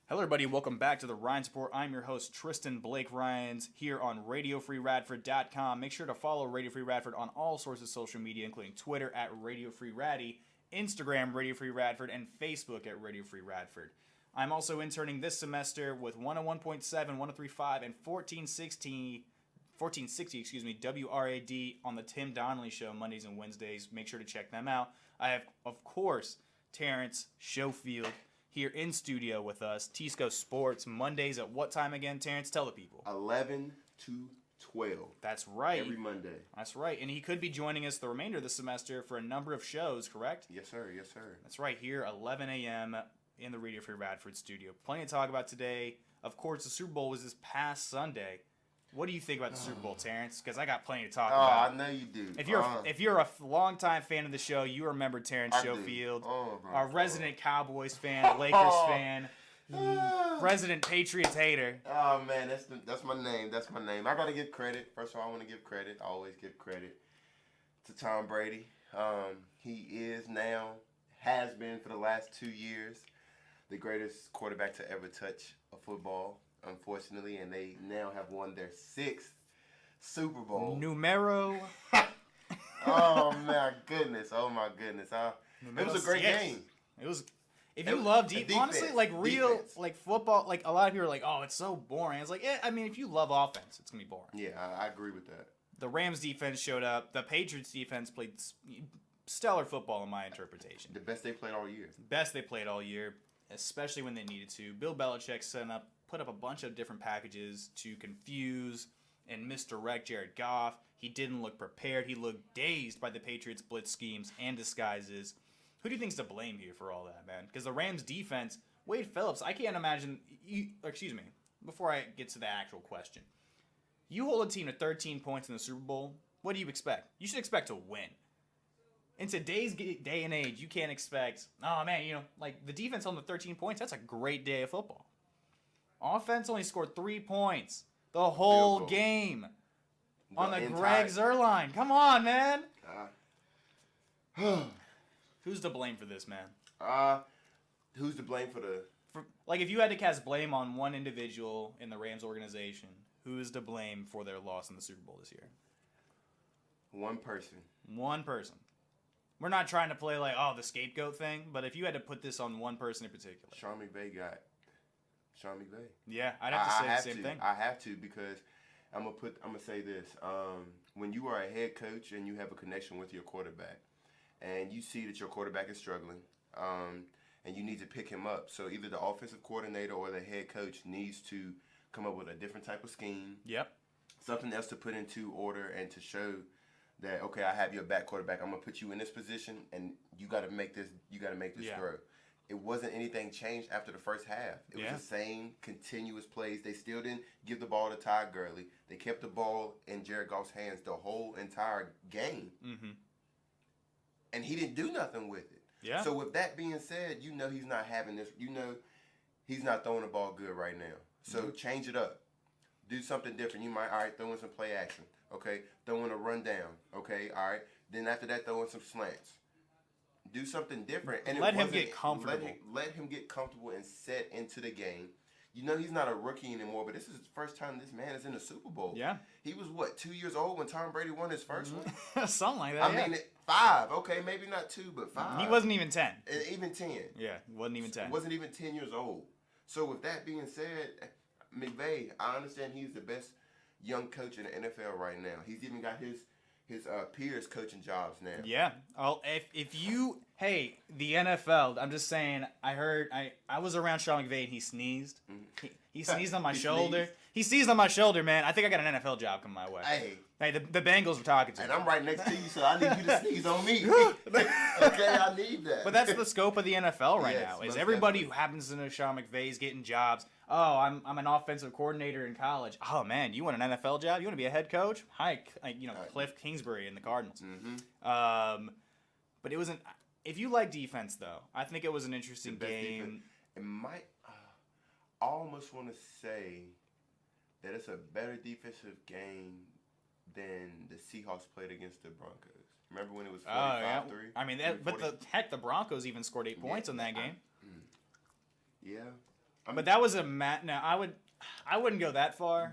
Hello, everybody. Welcome back to the Rines Report. I'm your host, Tristan Blake Rines, here on RadioFreeRadford.com. Make sure to follow Radio Free Radford on all sources of social media, including Twitter at Radio Free Raddy, Instagram Radio Free Radford, and Facebook at Radio Free Radford. I'm also interning this semester with 101.7, 103.5, and 1460 WRAD on the Tim Donnelly Show Mondays and Wednesdays. Make sure to check them out. I have, of course, Terrence Schoefield here in studio with us. Tisco Sports, Mondays at what time again, Terrence? Tell the people. 11 to 12. That's right. Every Monday. That's right. And he could be joining us the remainder of the semester for a number of shows, correct? Yes, sir. Yes, sir. That's right. Here, 11 a.m. in the Radio Free Radford Studio. Plenty to talk about today. Of course, the Super Bowl was this past Sunday. What do you think about the Super Bowl, Terrence? Because I got plenty to talk about. I know you do. If you're a longtime fan of the show, you remember Terrence Schoefield, our resident Cowboys fan, Lakers fan, resident Patriots hater. Oh man, that's my name. That's my name. I gotta give credit. First of all, I want to give credit. I always give credit to Tom Brady. He is now, has been for the last 2 years, the greatest quarterback to ever touch a football. Unfortunately, and they now have won their 6th Super Bowl. Numero. Oh my goodness! Oh my goodness! It was a great game. It was. If you love honestly, like real, defense. like football, like a lot of people are like, "Oh, it's so boring." It's like, I mean, if you love offense, it's gonna be boring. Yeah, I agree with that. The Rams defense showed up. The Patriots defense played stellar football in my interpretation. The best they played all year. Best they played all year, especially when they needed to. Bill Belichick put up a bunch of different packages to confuse and misdirect Jared Goff. He didn't look prepared. He looked dazed by the Patriots' blitz schemes and disguises. Who do you think's to blame here for all that, man? Because the Rams defense, Wade Phillips, I can't imagine. Before I get to the actual question, you hold a team to 13 points in the Super Bowl. What do you expect? You should expect to win. In today's day and age, you can't expect, oh man, like the defense on the 13 points, that's a great day of football. Offense only scored 3 points the whole game on the Greg Zuerlein. Come on, man. Who's to blame for this, man? Who's to blame for the... Like, if you had to cast blame on one individual in the Rams organization, who is to blame for their loss in the Super Bowl this year? One person. One person. We're not trying to play like, the scapegoat thing, but if you had to put this on one person in particular. Sean McVay got Sean McVay. Yeah, I'd have to say the same thing. I have to because I'm gonna say this. When you are a head coach and you have a connection with your quarterback, and you see that your quarterback is struggling, and you need to pick him up, so either the offensive coordinator or the head coach needs to come up with a different type of scheme. Yep. Something else to put into order and to show that okay, I have your back quarterback. I'm gonna put you in this position, and you got to make this. You got to make this throw. It wasn't anything changed after the first half. It was the same continuous plays. They still didn't give the ball to Todd Gurley. They kept the ball in Jared Goff's hands the whole entire game. Mm-hmm. And he didn't do nothing with it. Yeah. So with that being said, he's not having this. He's not throwing the ball good right now. So change it up. Do something different. You might, throw in some play action. Okay. Throw in a rundown. Okay. All right. Then after that, throw in some slants. Do something different. And let him get comfortable. Let him get comfortable and set into the game. He's not a rookie anymore, but this is the first time this man is in the Super Bowl. Yeah. He was, 2 years old when Tom Brady won his first one? Something like that, I mean, 5. Okay, maybe not 2, but 5. He wasn't even 10. Even 10. Yeah, he wasn't even 10. Wasn't even 10 years old. So with that being said, McVay, I understand he's the best young coach in the NFL right now. He's even got his peers coaching jobs now. Yeah. The NFL, I'm just saying, I was around Sean McVay and he sneezed. Mm-hmm. He sneezed on my shoulder. Sneezed. He sneezed on my shoulder, man. I think I got an NFL job coming my way. Hey, the Bengals were talking to me. And I'm right next to you, so I need you to sneeze on me. Okay, I need that. But that's the scope of the NFL right now. Is everybody who happens to know Sean McVay is getting jobs. Oh, I'm an offensive coordinator in college. Oh man, you want an NFL job? You want to be a head coach? Hi, Cliff Kingsbury in the Cardinals. Mm-hmm. But it wasn't. If you like defense, though, I think it was an interesting game. Defense. It might. I almost want to say that it's a better defensive game than the Seahawks played against the Broncos. Remember when it was 45-3? I mean, the Broncos even scored 8 points in that game. Yeah. But that was a now I wouldn't go that far.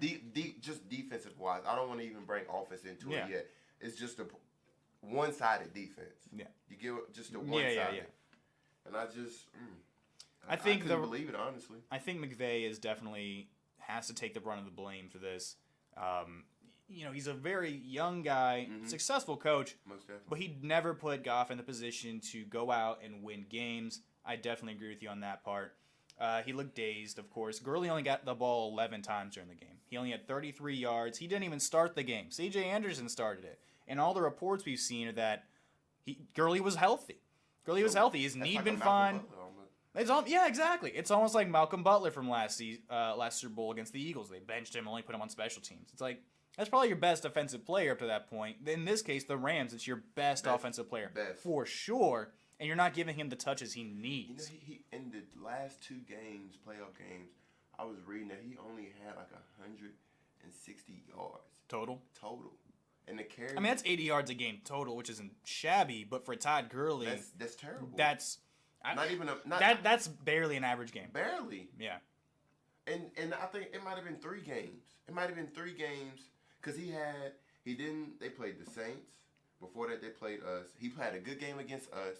Just defensive wise, I don't want to even bring offense into it yet. It's just a one-sided defense. Yeah, you get just a one-sided. Yeah. And I just, I couldn't believe it, honestly. I think McVay has to take the brunt of the blame for this. He's a very young guy, successful coach, most definitely. But he never put Goff in the position to go out and win games. I definitely agree with you on that part. He looked dazed, of course. Gurley only got the ball 11 times during the game. He only had 33 yards. He didn't even start the game. C.J. Anderson started it. And all the reports we've seen are that Gurley was healthy. His knee had been fine. Yeah, exactly. It's almost like Malcolm Butler from last Super Bowl against the Eagles. They benched him, only put him on special teams. It's like, that's probably your best offensive player up to that point. In this case, the Rams, it's your best offensive player. For sure. And you're not giving him the touches he needs. He in the last 2 games, playoff games, I was reading that he only had like 160 yards. Total. And the carry. That's 80 yards a game total, which isn't shabby, but for Todd Gurley, that's terrible. That's barely an average game. Barely. Yeah. And I think it might have been 3 games. Because they played the Saints. Before that, they played us. He played a good game against us.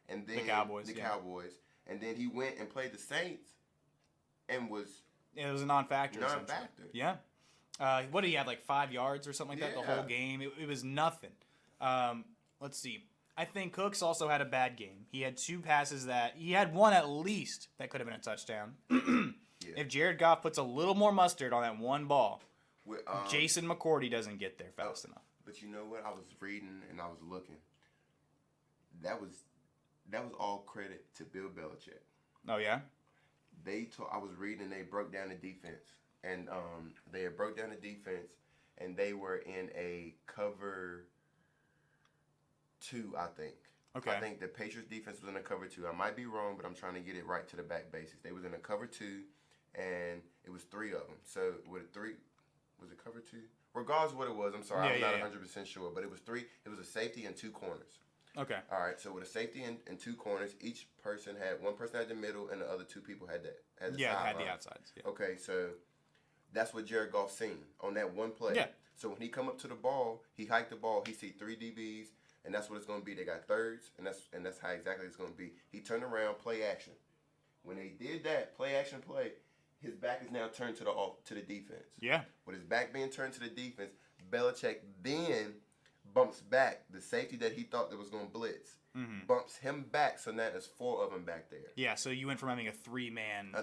And then the Cowboys. And then he went and played the Saints and was... It was a non-factor. Yeah. What did he have, like 5 yards or something like that the whole game? It was nothing. Let's see. I think Cooks also had a bad game. He had 2 passes he had one at least that could have been a touchdown. If Jared Goff puts a little more mustard on that one ball, Jason McCourty doesn't get there fast enough. But you know what? I was reading and I was looking. That was all credit to Bill Belichick. Oh yeah. I was reading and they broke down the defense, and they had broke down the defense, and they were in a cover 2, I think. Okay. I think the Patriots defense was in a cover 2. I might be wrong, but I'm trying to get it right to the back basics. They was in a cover 2, and it was 3 of them. So was it cover 2? Regardless of what it was, I'm sorry, I'm not 100% sure, but it was 3. It was a safety and 2 corners. Okay. All right, so with a safety and 2 corners, each person had one person at the middle, and the other 2 people had the had the outsides. Yeah. Okay, so that's what Jared Goff seen on that one play. Yeah. So when he come up to the ball, he hiked the ball. He see 3 DBs, and that's what it's going to be. They got thirds, and that's how exactly it's going to be. He turned around, play action. When they did that play action play, his back is now turned to the defense. Yeah. With his back being turned to the defense, Belichick then bumps back the safety that he thought that was going to blitz. Mm-hmm. Bumps him back, so now there's 4 of them back there. Yeah, so you went from having a 3-man.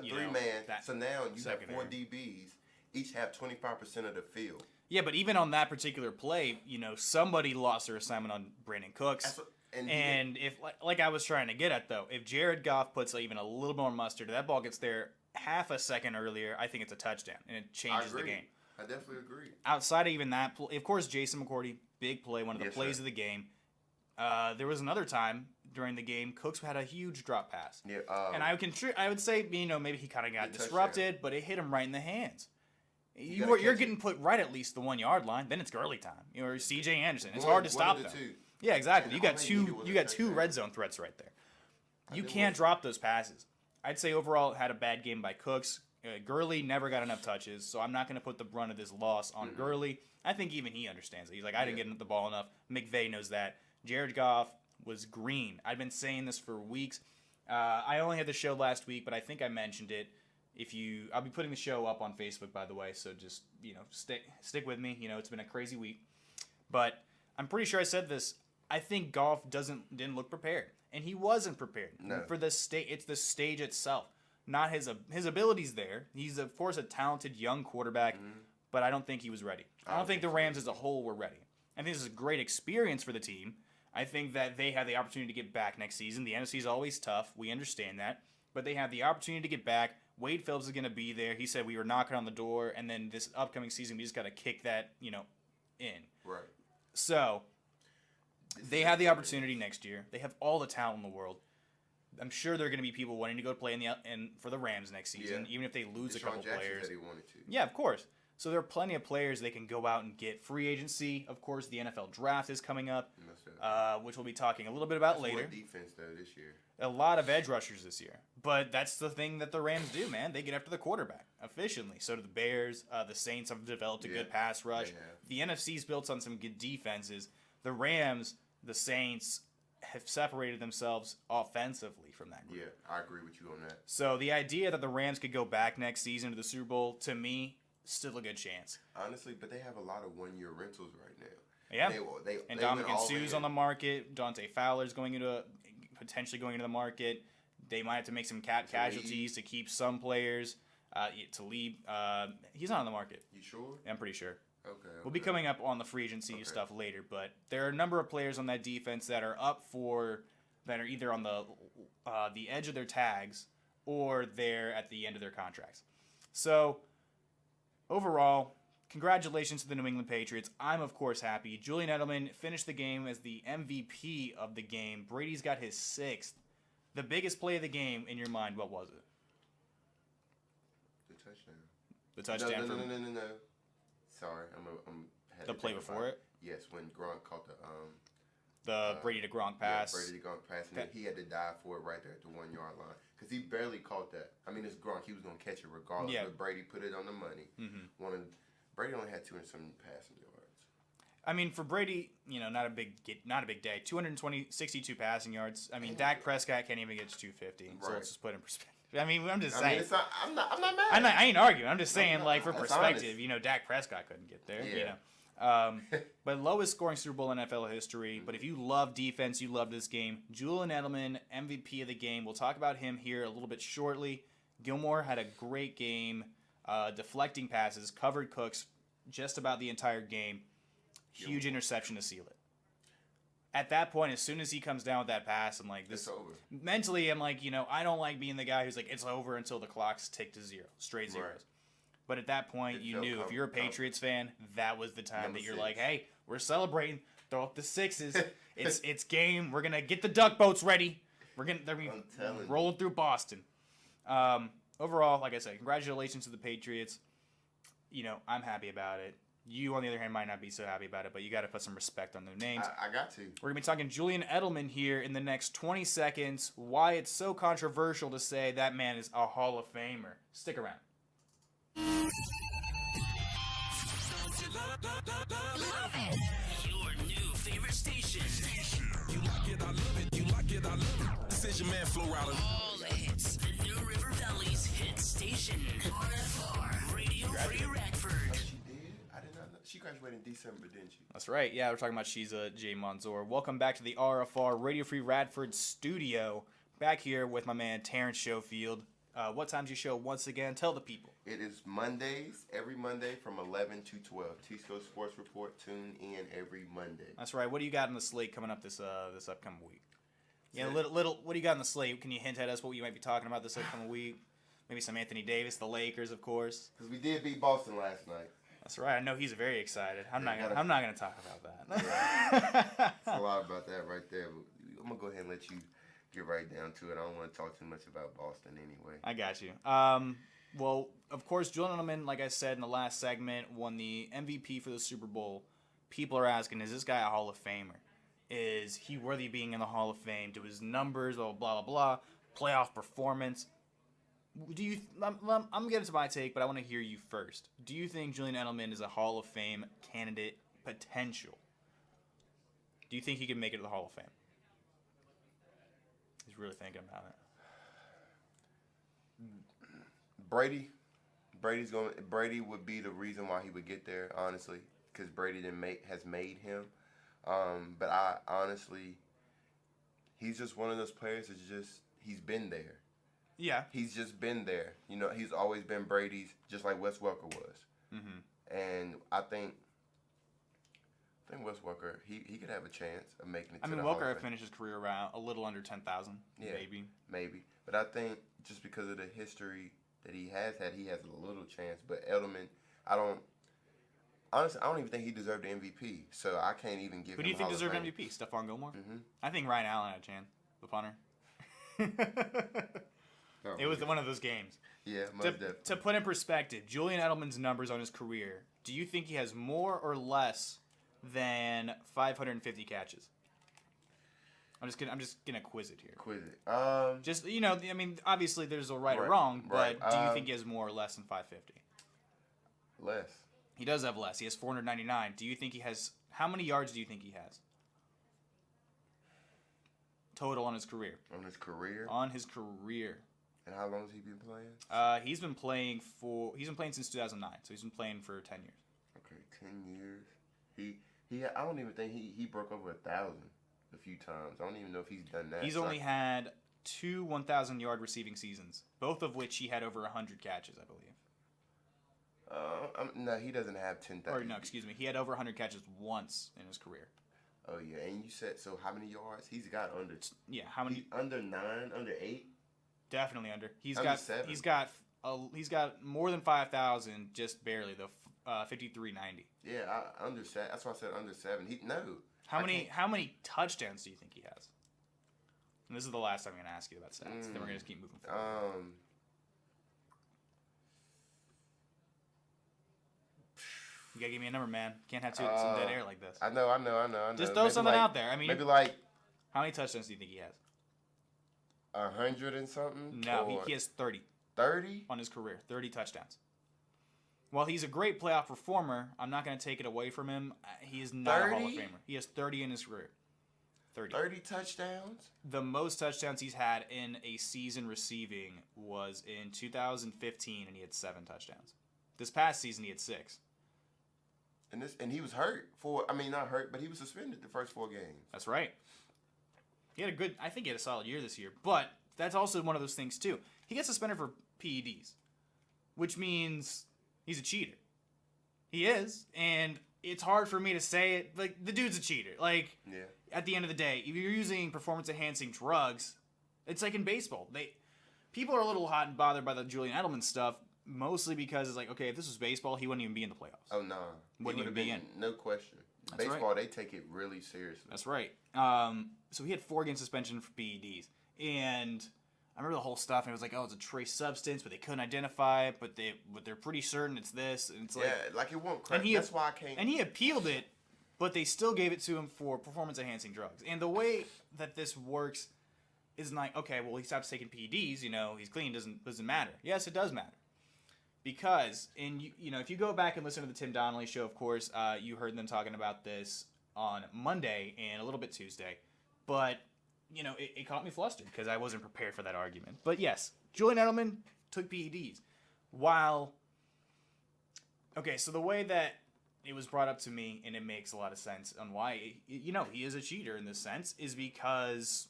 So now you have 4 DBs, each have 25% of the field. Yeah, but even on that particular play, somebody lost their assignment on Brandon Cooks. And if, like I was trying to get at, though, if Jared Goff puts even a little more mustard, that ball gets there half a second earlier, I think it's a touchdown, and it changes the game. I definitely agree. Outside of even that, of course, Jason McCourty, big play, one of the plays of the game. There was another time during the game, Cooks had a huge drop pass. Yeah, and I would say, maybe he kind of got disrupted, but it hit him right in the hands. You're getting put right at least the 1 yard line. Then it's Gurley time. Or C.J. Anderson. It's hard to stop them. Yeah, exactly. You got two red zone threats right there. You can't drop those passes. I'd say overall had a bad game by Cooks. Gurley never got enough touches, so I'm not going to put the brunt of this loss on Gurley. I think even he understands it. He's like, I didn't get the ball enough. McVay knows that. Jared Goff was green. I've been saying this for weeks. I only had the show last week, but I think I mentioned it. I'll be putting the show up on Facebook, by the way, so just stick with me. It's been a crazy week, but I'm pretty sure I said this. I think Goff didn't look prepared, and he wasn't prepared for the stage. It's the stage itself, not his abilities there. He's of course a talented young quarterback, but I don't think he was ready. I don't think the Rams as a whole were ready. I think this is a great experience for the team. I think that they have the opportunity to get back next season. The NFC is always tough. We understand that, but they have the opportunity to get back. Wade Phillips is going to be there. He said we were knocking on the door, and then this upcoming season we just got to kick that, in. Right. So they have the opportunity next year. They have all the talent in the world. I'm sure there are going to be people wanting to go play for the Rams next season, even if they lose a couple players. Said he wanted to. Yeah, of course. So there are plenty of players they can go out and get. Free agency, of course, the NFL draft is coming up, which we'll be talking a little bit about later. More defense, though, this year. A lot of edge rushers this year. But that's the thing that the Rams do, man. They get after the quarterback efficiently. So do the Bears. The Saints have developed a good pass rush. The NFC's built on some good defenses. The Rams, the Saints, have separated themselves offensively from that group. Yeah, I agree with you on that. So the idea that the Rams could go back next season to the Super Bowl, to me, still a good chance. Honestly, but they have a lot of one-year rentals right now. Yeah. And Dominican Sue's on the market. Dante Fowler's potentially going into the market. They might have to make some cap casualties to keep some players. Talib, he's not on the market. You sure? I'm pretty sure. Okay. We'll be coming up on the free agency stuff later, but there are a number of players on that defense that are that are either on the edge of their tags or they're at the end of their contracts. So overall, congratulations to the New England Patriots. I'm, of course, happy. Julian Edelman finished the game as the MVP of the game. Brady's got his 6th. The biggest play of the game, in your mind, what was it? The touchdown. The touchdown. No. Sorry, I'm the play before it? Yes, when Gronk caught the Brady to Gronk pass. Yeah, Brady to Gronk pass, and then he had to dive for it right there at the 1 yard line because he barely caught that. I mean, it's Gronk; he was gonna catch it regardless. Yeah. But Brady put it on the money. Mm-hmm. Brady only had 200 some passing yards. I mean, for Brady, not a big day. 62 passing yards. I mean, Dak Prescott can't even get to 250. Right. So let's just put it in perspective. I mean, I'm just saying. I'm not mad. I ain't arguing. I'm just saying, for perspective, Dak Prescott couldn't get there. Yeah. But lowest scoring Super Bowl in NFL history. But if you love defense, you love this game. Julian Edelman, MVP of the game. We'll talk about him here a little bit shortly. Gilmore had a great game, deflecting passes, covered Cooks just about the entire game. Huge interception to seal it. At that point, as soon as he comes down with that pass, I'm like, this. It's over. Mentally, I'm like, I don't like being the guy who's like, it's over until the clock's ticked to 0, straight zeros. Right. But at that point, you knew if you're a Patriots fan, that was the time that you're 6. Like, hey, we're celebrating. Throw up the 6s. It's game. We're gonna get the duck boats ready. They're rolling through Boston. Overall, like I said, congratulations to the Patriots. I'm happy about it. You, on the other hand, might not be so happy about it, but you got to put some respect on their names. I got to. We're going to be talking Julian Edelman here in the next 20 seconds. Why it's so controversial to say that man is a Hall of Famer. Stick around. Your new favorite station. You like it, I love it. You like it, I love it. This is your man, Flo Rida. All the hits. The New River Valley's hit station. RFR. Radio Free Radford. She graduated in December, didn't she? That's right. Yeah, we're talking about Shiza J. Manzoor. Welcome back to the RFR Radio Free Radford Studio. Back here with my man Terrence Schoefield. What time's your show once again? Tell the people. It is Mondays, every Monday from 11 to 12. T-Sco Sports Report. Tune in every Monday. That's right. What do you got on the slate coming up this upcoming week? Yeah, little. What do you got on the slate? Can you hint at us what you might be talking about this upcoming week? Maybe some Anthony Davis, the Lakers, of course. Because we did beat Boston last night. That's right. I know he's very excited. I'm not gonna talk about that. Yeah. It's a lot about that right there. But I'm gonna go ahead and let you get right down to it. I don't want to talk too much about Boston anyway. I got you. Well, of course, Julian Edelman, like I said in the last segment, won the MVP for the Super Bowl. People are asking, is this guy a Hall of Famer? Is he worthy of being in the Hall of Fame? Do his numbers, blah blah blah, playoff performance? I'm getting to my take, but I want to hear you first. Do you think Julian Edelman is a Hall of Fame candidate potential? Do you think he can make it to the Hall of Fame? He's really thinking about it. Brady would be the reason why he would get there, honestly, because Brady has made him. But I honestly, he's just one of those players he's been there. Yeah. He's just been there. He's always been Brady's, just like Wes Welker was. Mm-hmm. And I think Wes Welker, he could have a chance of making it to the Hall of Fame. Welker finished his career around a little under 10,000, maybe. But I think just because of the history that he has had, he has a little chance. But Edelman, I don't even think he deserved the MVP. So I can't even give him. Who do you think deserved Fame. MVP? Stephon Gilmore? Mm-hmm. I think Ryan Allen had a chance, the punter. It was one of those games. Yeah, most definitely. To put in perspective, Julian Edelman's numbers on his career, do you think he has more or less than 550 catches? I'm just gonna quiz it here. Quiz it. Just I mean, obviously there's a right or Right, wrong, but right. do you think he has more or less than 550? Less. He does have less. He has 499. Do you think he has? How many yards do you think he has total on his career? On his career. On his career. And how long has he been playing? He's been playing since 2009, so he's been playing for 10 years. Okay, 10 years. He I don't even think he broke over 1,000 a few times. I don't even know if he's done that. He's only had 2 1,000-yard receiving seasons, both of which he had over 100 catches, I believe. No, he doesn't have 10,000. Or no, excuse me, he had over 100 catches once in his career. Oh yeah, and you said so. How many yards? He's got under. Yeah, how many? Under 9, under 8. Definitely under. He's Under got 7. He's got more than 5,000, just barely though. 5390. Yeah, under 7. That's why I said under 7. How many touchdowns do you think he has? And this is the last time I'm gonna ask you about stats. Then we're gonna just keep moving forward. You gotta give me a number, man. Can't have some dead air like this. I know. Just throw something out there. I mean, maybe like. How many touchdowns do you think he has? 100 and something. No, he has 30. 30 on his career. 30 touchdowns. While he's a great playoff performer, I'm not going to take it away from him. He is not 30? A Hall of Famer. He has 30 in his career. 30 touchdowns? The most touchdowns he's had in a season receiving was in 2015, and he had 7 touchdowns. This past season, he had 6. And he was hurt not hurt, but he was suspended the first 4 games. That's right. I think he had a solid year this year, but that's also one of those things too. He gets suspended for PEDs, which means he's a cheater. He is, and it's hard for me to say it. Like, the dude's a cheater. Like, yeah. At the end of the day, if you're using performance-enhancing drugs, it's like in baseball. People are a little hot and bothered by the Julian Edelman stuff, mostly because it's like, okay, if this was baseball, he wouldn't even be in the playoffs. Oh, no. Wouldn't even be in. No question. That's baseball, right. They take it really seriously. That's right. So he had 4-game suspension for PEDs. And I remember the whole stuff, and it was like, oh, it's a trace substance, but they couldn't identify it, but they're pretty certain it's this. And it's like, yeah, like it won't crack. That's why I can't. And he appealed it, but they still gave it to him for performance-enhancing drugs. And the way that this works is like, okay, well, he stops taking PEDs, he's clean, doesn't matter. Yes, it does matter. Because, if you go back and listen to the Tim Donnelly show, of course, you heard them talking about this on Monday and a little bit Tuesday. But, it caught me flustered because I wasn't prepared for that argument. But yes, Julian Edelman took PEDs. So the way that it was brought up to me, and it makes a lot of sense on why, he is a cheater in this sense, is because,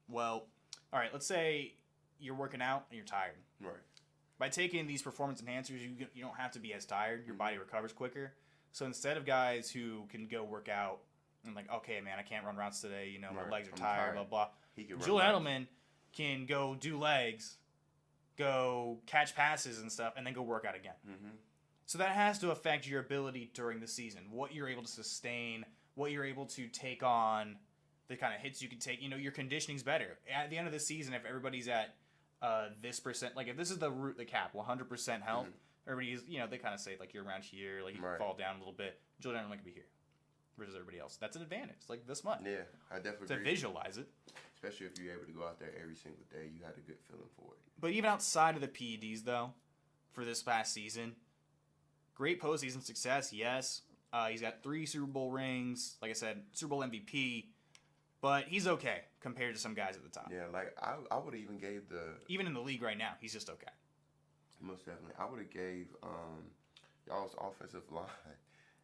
well, all right, let's say you're working out and you're tired. Right. By taking these performance enhancers, you don't have to be as tired. Your body recovers quicker. So instead of guys who can go work out and like, okay, man, I can't run routes today. My legs are tired, blah, blah. Julian Edelman can go do legs, go catch passes and stuff, and then go work out again. Mm-hmm. So that has to affect your ability during the season, what you're able to sustain, what you're able to take on, the kind of hits you can take. Your conditioning's better. At the end of the season, if everybody's at this percent, like if this is the cap, 100% health, everybody's, they kind of say like you're around here, like you can fall down a little bit. Julian Edelman can be here versus everybody else. That's an advantage, like this much. Yeah, I definitely agree. To visualize it. Especially if you're able to go out there every single day, you had a good feeling for it. But even outside of the PEDs, though, for this past season, great postseason success, yes. He's got 3 Super Bowl rings, like I said, Super Bowl MVP. But he's okay compared to some guys at the top. Yeah, like I would have even gave even in the league right now, he's just okay. Most definitely, I would have gave y'all's offensive line.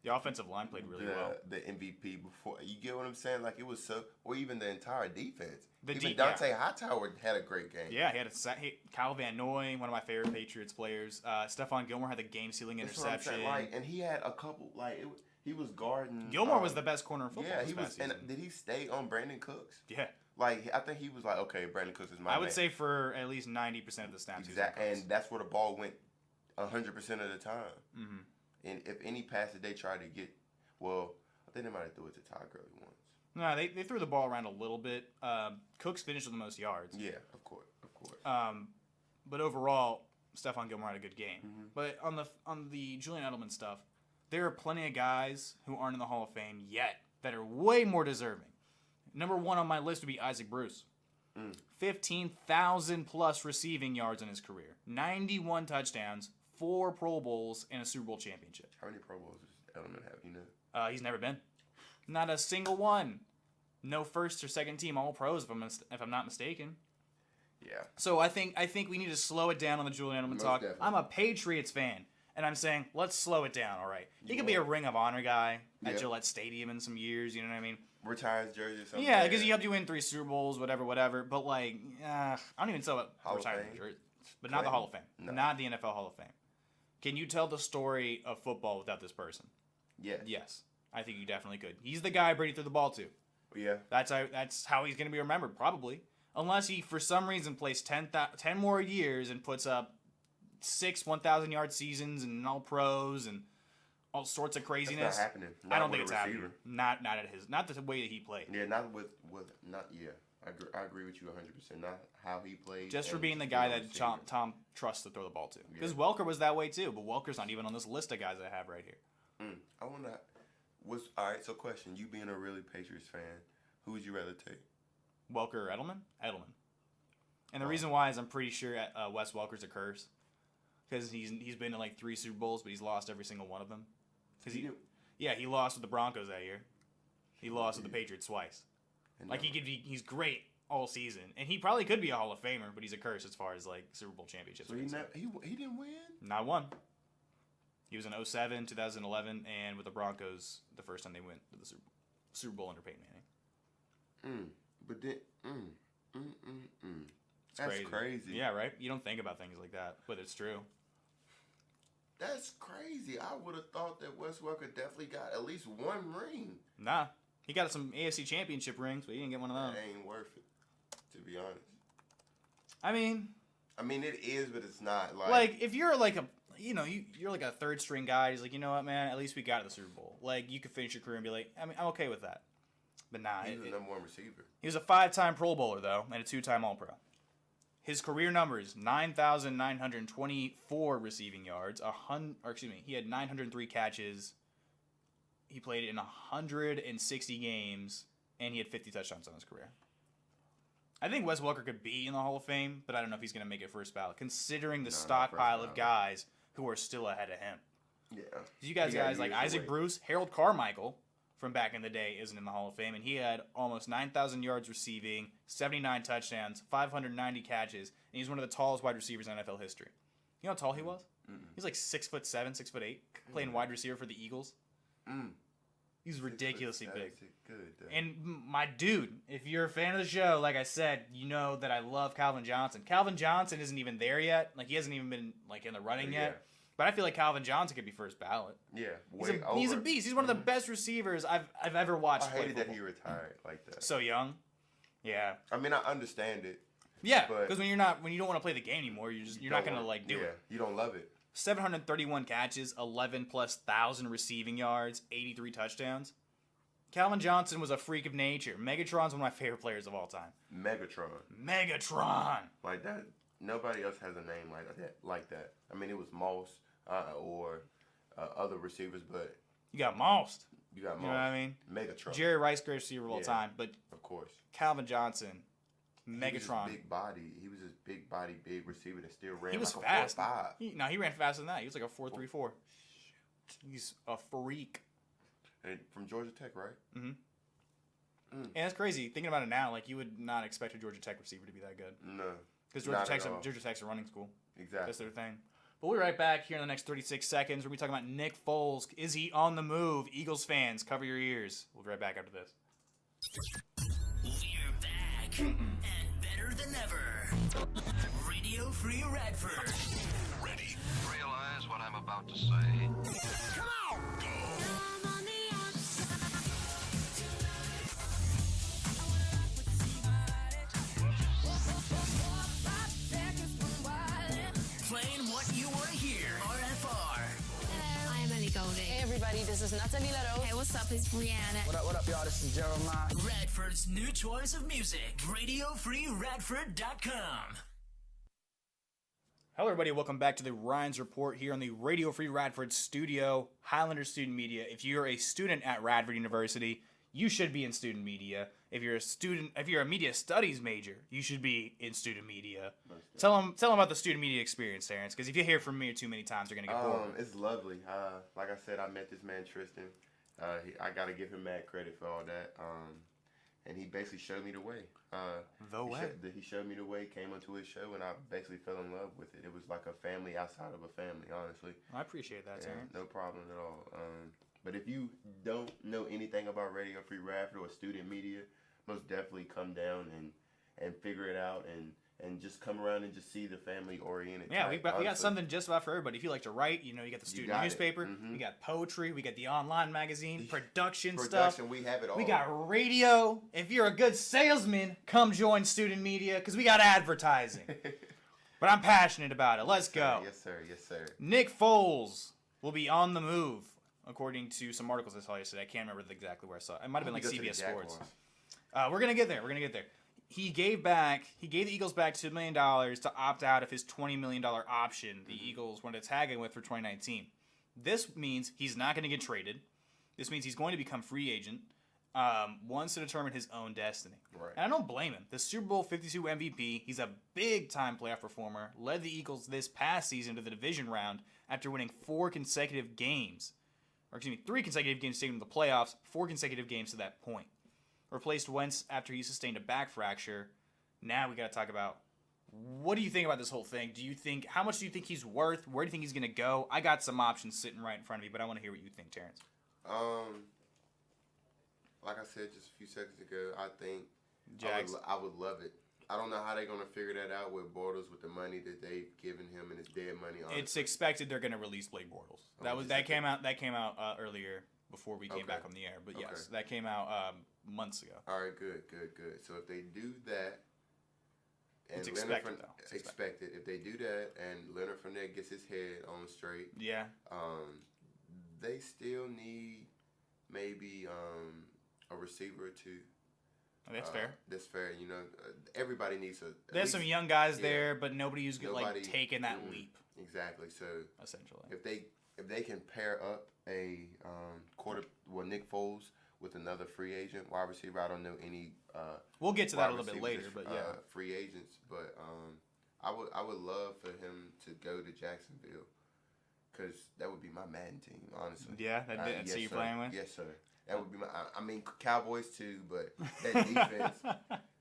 The offensive line played really well. The MVP before, you get what I'm saying? Like it was so, or even the entire defense. Even Dante Hightower had a great game. Yeah, he had Kyle Van Noy, one of my favorite Patriots players. Stephon Gilmore had the game-sealing interception. And he had a couple he was guarding. Gilmore was the best corner in football. Yeah, he was. And did he stay on Brandon Cooks? Yeah. Like I think he was like, okay, Brandon Cooks is my man. I would say for at least 90% of the snaps. Exactly, and that's where the ball went 100% of the time. Mm-hmm. And if any pass that they tried to get, well, I think they might have threw it to Todd Gurley once. No, they threw the ball around a little bit. Cooks finished with the most yards. Yeah, of course. But overall, Stephon Gilmore had a good game. Mm-hmm. But on the Julian Edelman stuff, there are plenty of guys who aren't in the Hall of Fame yet that are way more deserving. Number 1 on my list would be Isaac Bruce. 15,000 plus receiving yards in his career. 91 touchdowns, 4 Pro Bowls, and a Super Bowl championship. How many Pro Bowls does Edelman have, you know? He's never been. Not a single one. No first or second team All-Pros, if I'm not mistaken. Yeah. So I think we need to slow it down on the Julian Edelman talk. Definitely. I'm a Patriots fan, and I'm saying, let's slow it down, all right? He could be a Ring of Honor guy at Gillette Stadium in some years, you know what I mean? Retires jersey or something. Yeah, because he helped you win 3 Super Bowls, whatever. But, like, I don't even sell it retired jersey. But not the Hall of Fame. No. Not the NFL Hall of Fame. Can you tell the story of football without this person? Yes. Yes. I think you definitely could. He's the guy Brady threw the ball to. Yeah. That's how he's going to be remembered, probably. Unless he, for some reason, plays 10 more years and puts up 6 1,000-yard seasons and all-pros and all sorts of craziness. That's not happening. I don't think it's happening. Not the way that he played. Yeah, not yeah. I agree with you 100%. Not how he played. Just for being the guy that Tom trusts to throw the ball to. Because Welker was that way too, but Welker's not even on this list of guys I have right here. I want to. All right. So, question: you being a really Patriots fan, who would you rather take? Welker or Edelman? Edelman. And the reason why is I'm pretty sure Wes Welker's a curse. Because he's been to like 3 Super Bowls, but he's lost every single one of them. Because he lost with the Broncos that year. He lost with the Patriots twice. Like he's great all season, and he probably could be a Hall of Famer, but he's a curse as far as like Super Bowl championships. So he didn't win. Not one. He was in 2007, 2011, and with the Broncos the first time they went to the Super Bowl under Peyton Manning. But then, that's crazy. Yeah, right? You don't think about things like that, but it's true. That's crazy. I would have thought that Wes Welker definitely got at least 1 ring. Nah. He got some AFC championship rings, but he didn't get one of them. That ain't worth it, to be honest. I mean, it is, but it's not. Like if you're like you're like a 3rd string guy, he's like, you know what, man, at least we got to the Super Bowl. Like, you could finish your career and be like, I mean, I'm okay with that. But nah. He was the number 1 receiver. He was a 5-time Pro Bowler, though, and a 2-time All-Pro. His career numbers, 9,924 receiving yards, he had 903 catches. He played in 160 games, and he had 50 touchdowns on his career. I think Wes Welker could be in the Hall of Fame, but I don't know if he's going to make it first ballot, considering the stockpile of guys who are still ahead of him. Yeah. You guys like Isaac Bruce, Harold Carmichael from back in the day isn't in the Hall of Fame, and he had almost 9,000 yards receiving, 79 touchdowns, 590 catches, and he's one of the tallest wide receivers in NFL history. You know how tall he was? He's like 6'7", 6'8", playing wide receiver for the Eagles. He's ridiculously big. Good, and my dude, if you're a fan of the show, like I said, you know that I love Calvin Johnson. Calvin Johnson isn't even there yet. Like, he hasn't even been like in the running yet. But I feel like Calvin Johnson could be first ballot. Yeah, he's a beast. He's one of the best receivers I've ever watched. I hated that he retired like that. So young. Yeah. I mean, I understand it. Yeah, because when you don't want to play the game anymore, you're not gonna like do it. You don't love it. 731 catches, 11,000+ receiving yards, 83 touchdowns. Calvin Johnson was a freak of nature. Megatron's one of my favorite players of all time. Megatron. Like that. Nobody else has a name like that. I mean, it was Moss or other receivers, but you got Moss. You know what I mean? Megatron. Jerry Rice, greatest receiver of all time, but of course, Calvin Johnson, Megatron. He was this big body, big receiver that still ran. He was like fast. A 4.5. He ran faster than that. He was like a 4.34. He's a freak. And from Georgia Tech, right? Mm-hmm. And that's crazy. Thinking about it now, like, you would not expect a Georgia Tech receiver to be that good. No. Because Georgia Tech's a running school. Exactly. That's their thing. But we'll be right back here in the next 36 seconds. We're going to be talking about Nick Foles. Is he on the move? Eagles fans, cover your ears. We'll be right back after this. We're back. And better than ever. Radio Free Radford. Ready. Realize what I'm about to say. Come on! Go! Playing what you want to hear. RFR. I'm Ellie Golding. Hey everybody, this is Natalie Laro. Hey, what's up? It's Brianna. What up, y'all? This is Jeremiah. Radford's new choice of music. RadioFreeRadford.com. Hello, everybody. Welcome back to the Rines Report here on the Radio Free Radford Studio, Highlander Student Media. If you're a student at Radford University, you should be in student media. If you're a media studies major, you should be in student media. Tell them about the student media experience, Terrence, because if you hear from me too many times, you're gonna get bored. It's lovely. Like I said, I met this man Tristan. I gotta give him mad credit for all that. And he basically showed me the way. He showed me the way, came onto his show, and I basically fell in love with it. It was like a family outside of a family, honestly. I appreciate that, Terrence. No problem at all. But if you don't know anything about Radio Free Radford or student media, most definitely come down and figure it out and just come around and just see the family oriented. Yeah, we got something just about for everybody. If you like to write, you got the student newspaper, we got poetry, we got the online magazine, production stuff. We have it all. We got radio. If you're a good salesman, come join student media because we got advertising. But I'm passionate about it. Let's go. Yes, sir. Yes, sir. Nick Foles will be on the move, according to some articles I saw yesterday. I can't remember exactly where I saw it. It might have been like CBS Sports. We're gonna get there. He gave the Eagles back $2 million to opt out of his $20 million option the Eagles wanted to tag him with for 2019. This means he's not going to get traded. This means he's going to become free agent, wants to determine his own destiny. Right. And I don't blame him. The Super Bowl 52 MVP, he's a big-time playoff performer, led the Eagles this past season to the division round after winning 3 consecutive games taking them to the playoffs, 4 consecutive games to that point. Replaced Wentz after he sustained a back fracture. Now we got to talk about, what do you think about this whole thing? How much do you think he's worth? Where do you think he's going to go? I got some options sitting right in front of me, but I want to hear what you think, Terrence. Like I said just a few seconds ago, I think Jags. I would love it. I don't know how they're going to figure that out with Bortles, with the money that they've given him and his dead money. Honestly. It's expected they're going to release Blake Bortles. That came out earlier before we came back on the air. But yes, that came out months ago. All right, good. So if they do that, and it's expected, though. It's expected. If they do that, and Leonard Fournette gets his head on straight, they still need maybe a receiver or two. That's fair. That's fair. Everybody needs a. There's some young guys there, but nobody who's taking that leap. Exactly. So essentially, if they can pair up a Nick Foles with another free agent wide receiver, I don't know any. We'll get to that a little bit later, but free agents. But I would love for him to go to Jacksonville, because that would be my Madden team, honestly. Yeah, that's who you're playing with. Yes, sir. That would be my. I mean, Cowboys too, but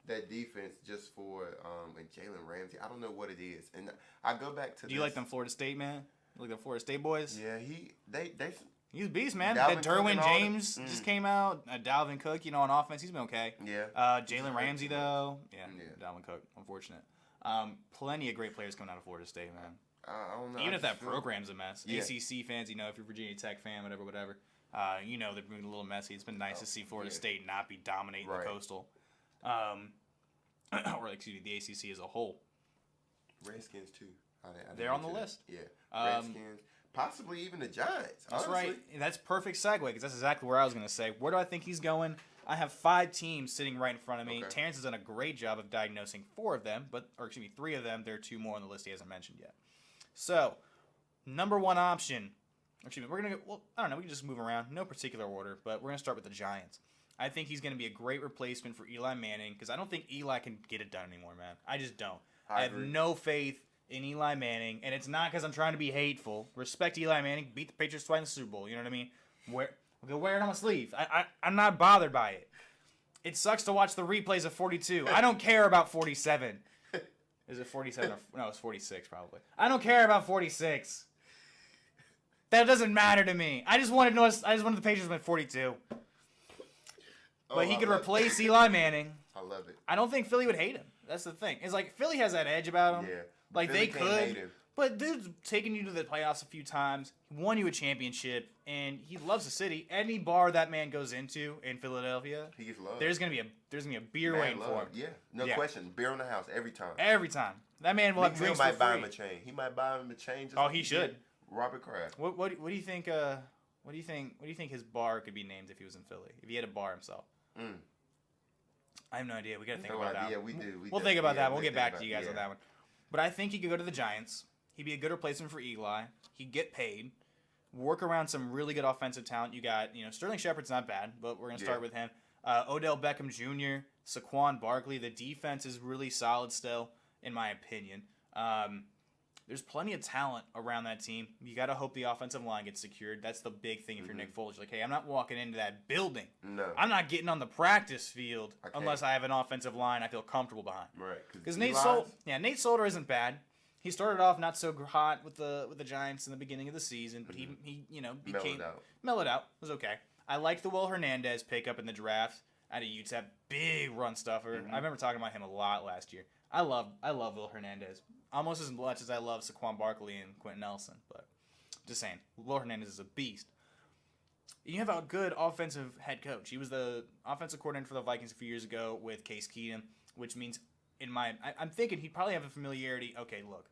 that defense just for and Jalen Ramsey. I don't know what it is, and I go back to. Do you like them Florida State man? Like the Florida State boys? Yeah, he's a beast, man. Dalvin Derwin James just came out. Dalvin Cook, on offense, he's been okay. Yeah. Jalen Ramsey though, Dalvin Cook, unfortunate. Plenty of great players coming out of Florida State, man. I don't know. Even if that program's a mess. Yeah. ACC fans, if you're Virginia Tech fan, whatever. They're being a little messy. It's been nice to see Florida State not be dominating the Coastal. The ACC as a whole. Redskins, too. They're on the list. Yeah. Redskins. Possibly even the Giants. That's honestly. right. And that's perfect segue, because that's exactly where I was going to say. Where do I think he's going? I have 5 teams sitting right in front of me. Okay. Terrence has done a great job of diagnosing 4 of them, 3 of them. There are 2 more on the list he hasn't mentioned yet. So, number 1 option. We're going to go, I don't know, we can just move around. No particular order, but we're going to start with the Giants. I think he's going to be a great replacement for Eli Manning, because I don't think Eli can get it done anymore, man. I just don't. I have no faith in Eli Manning, and it's not because I'm trying to be hateful. Respect Eli Manning, beat the Patriots twice in the Super Bowl, you know what I mean? Wear it on my sleeve. I'm not bothered by it. It sucks to watch the replays of 42. I don't care about 47. Is it 47? No, it's 46 probably. I don't care about 46. That doesn't matter to me. I just wanted the Patriots to win 42. But he could replace Eli Manning. I love it. I don't think Philly would hate him. That's the thing. It's like Philly has that edge about him. Yeah. Philly they could. But dude's taken you to the playoffs a few times. He won you a championship, and he loves the city. Any bar that man goes into in Philadelphia, he gets love. There's gonna be a beer waiting for him. Yeah, no question. Beer on the house every time. Every time. That man will have drinks for free. He might buy him a chain. He might buy him a chain. He should. Robert Kraft. What do you think? What do you think his bar could be named if he was in Philly? If he had a bar himself? I have no idea. We got to think about that. Yeah, we do. We'll think about that. We'll get back to you guys on that one. But I think he could go to the Giants. He'd be a good replacement for Eli. He'd get paid. Work around some really good offensive talent. You got, Sterling Shepard's not bad, but we're going to start with him. Odell Beckham Jr., Saquon Barkley. The defense is really solid still, in my opinion. There's plenty of talent around that team. You got to hope the offensive line gets secured. That's the big thing if you're Nick Foles. You're like, hey, I'm not walking into that building. No. I'm not getting on the practice field unless I have an offensive line I feel comfortable behind. Right. Because Nate Solder isn't bad. He started off not so hot with the Giants in the beginning of the season, but he mellowed out. It was okay. I liked the Will Hernandez pickup in the draft out of UTEP. Big run stuffer. I remember talking about him a lot last year. I love Will Hernandez almost as much as I love Saquon Barkley and Quentin Nelson. But just saying, Will Hernandez is a beast. You have a good offensive head coach. He was the offensive coordinator for the Vikings a few years ago with Case Keenum, which means I'm thinking he'd probably have a familiarity. Okay, look,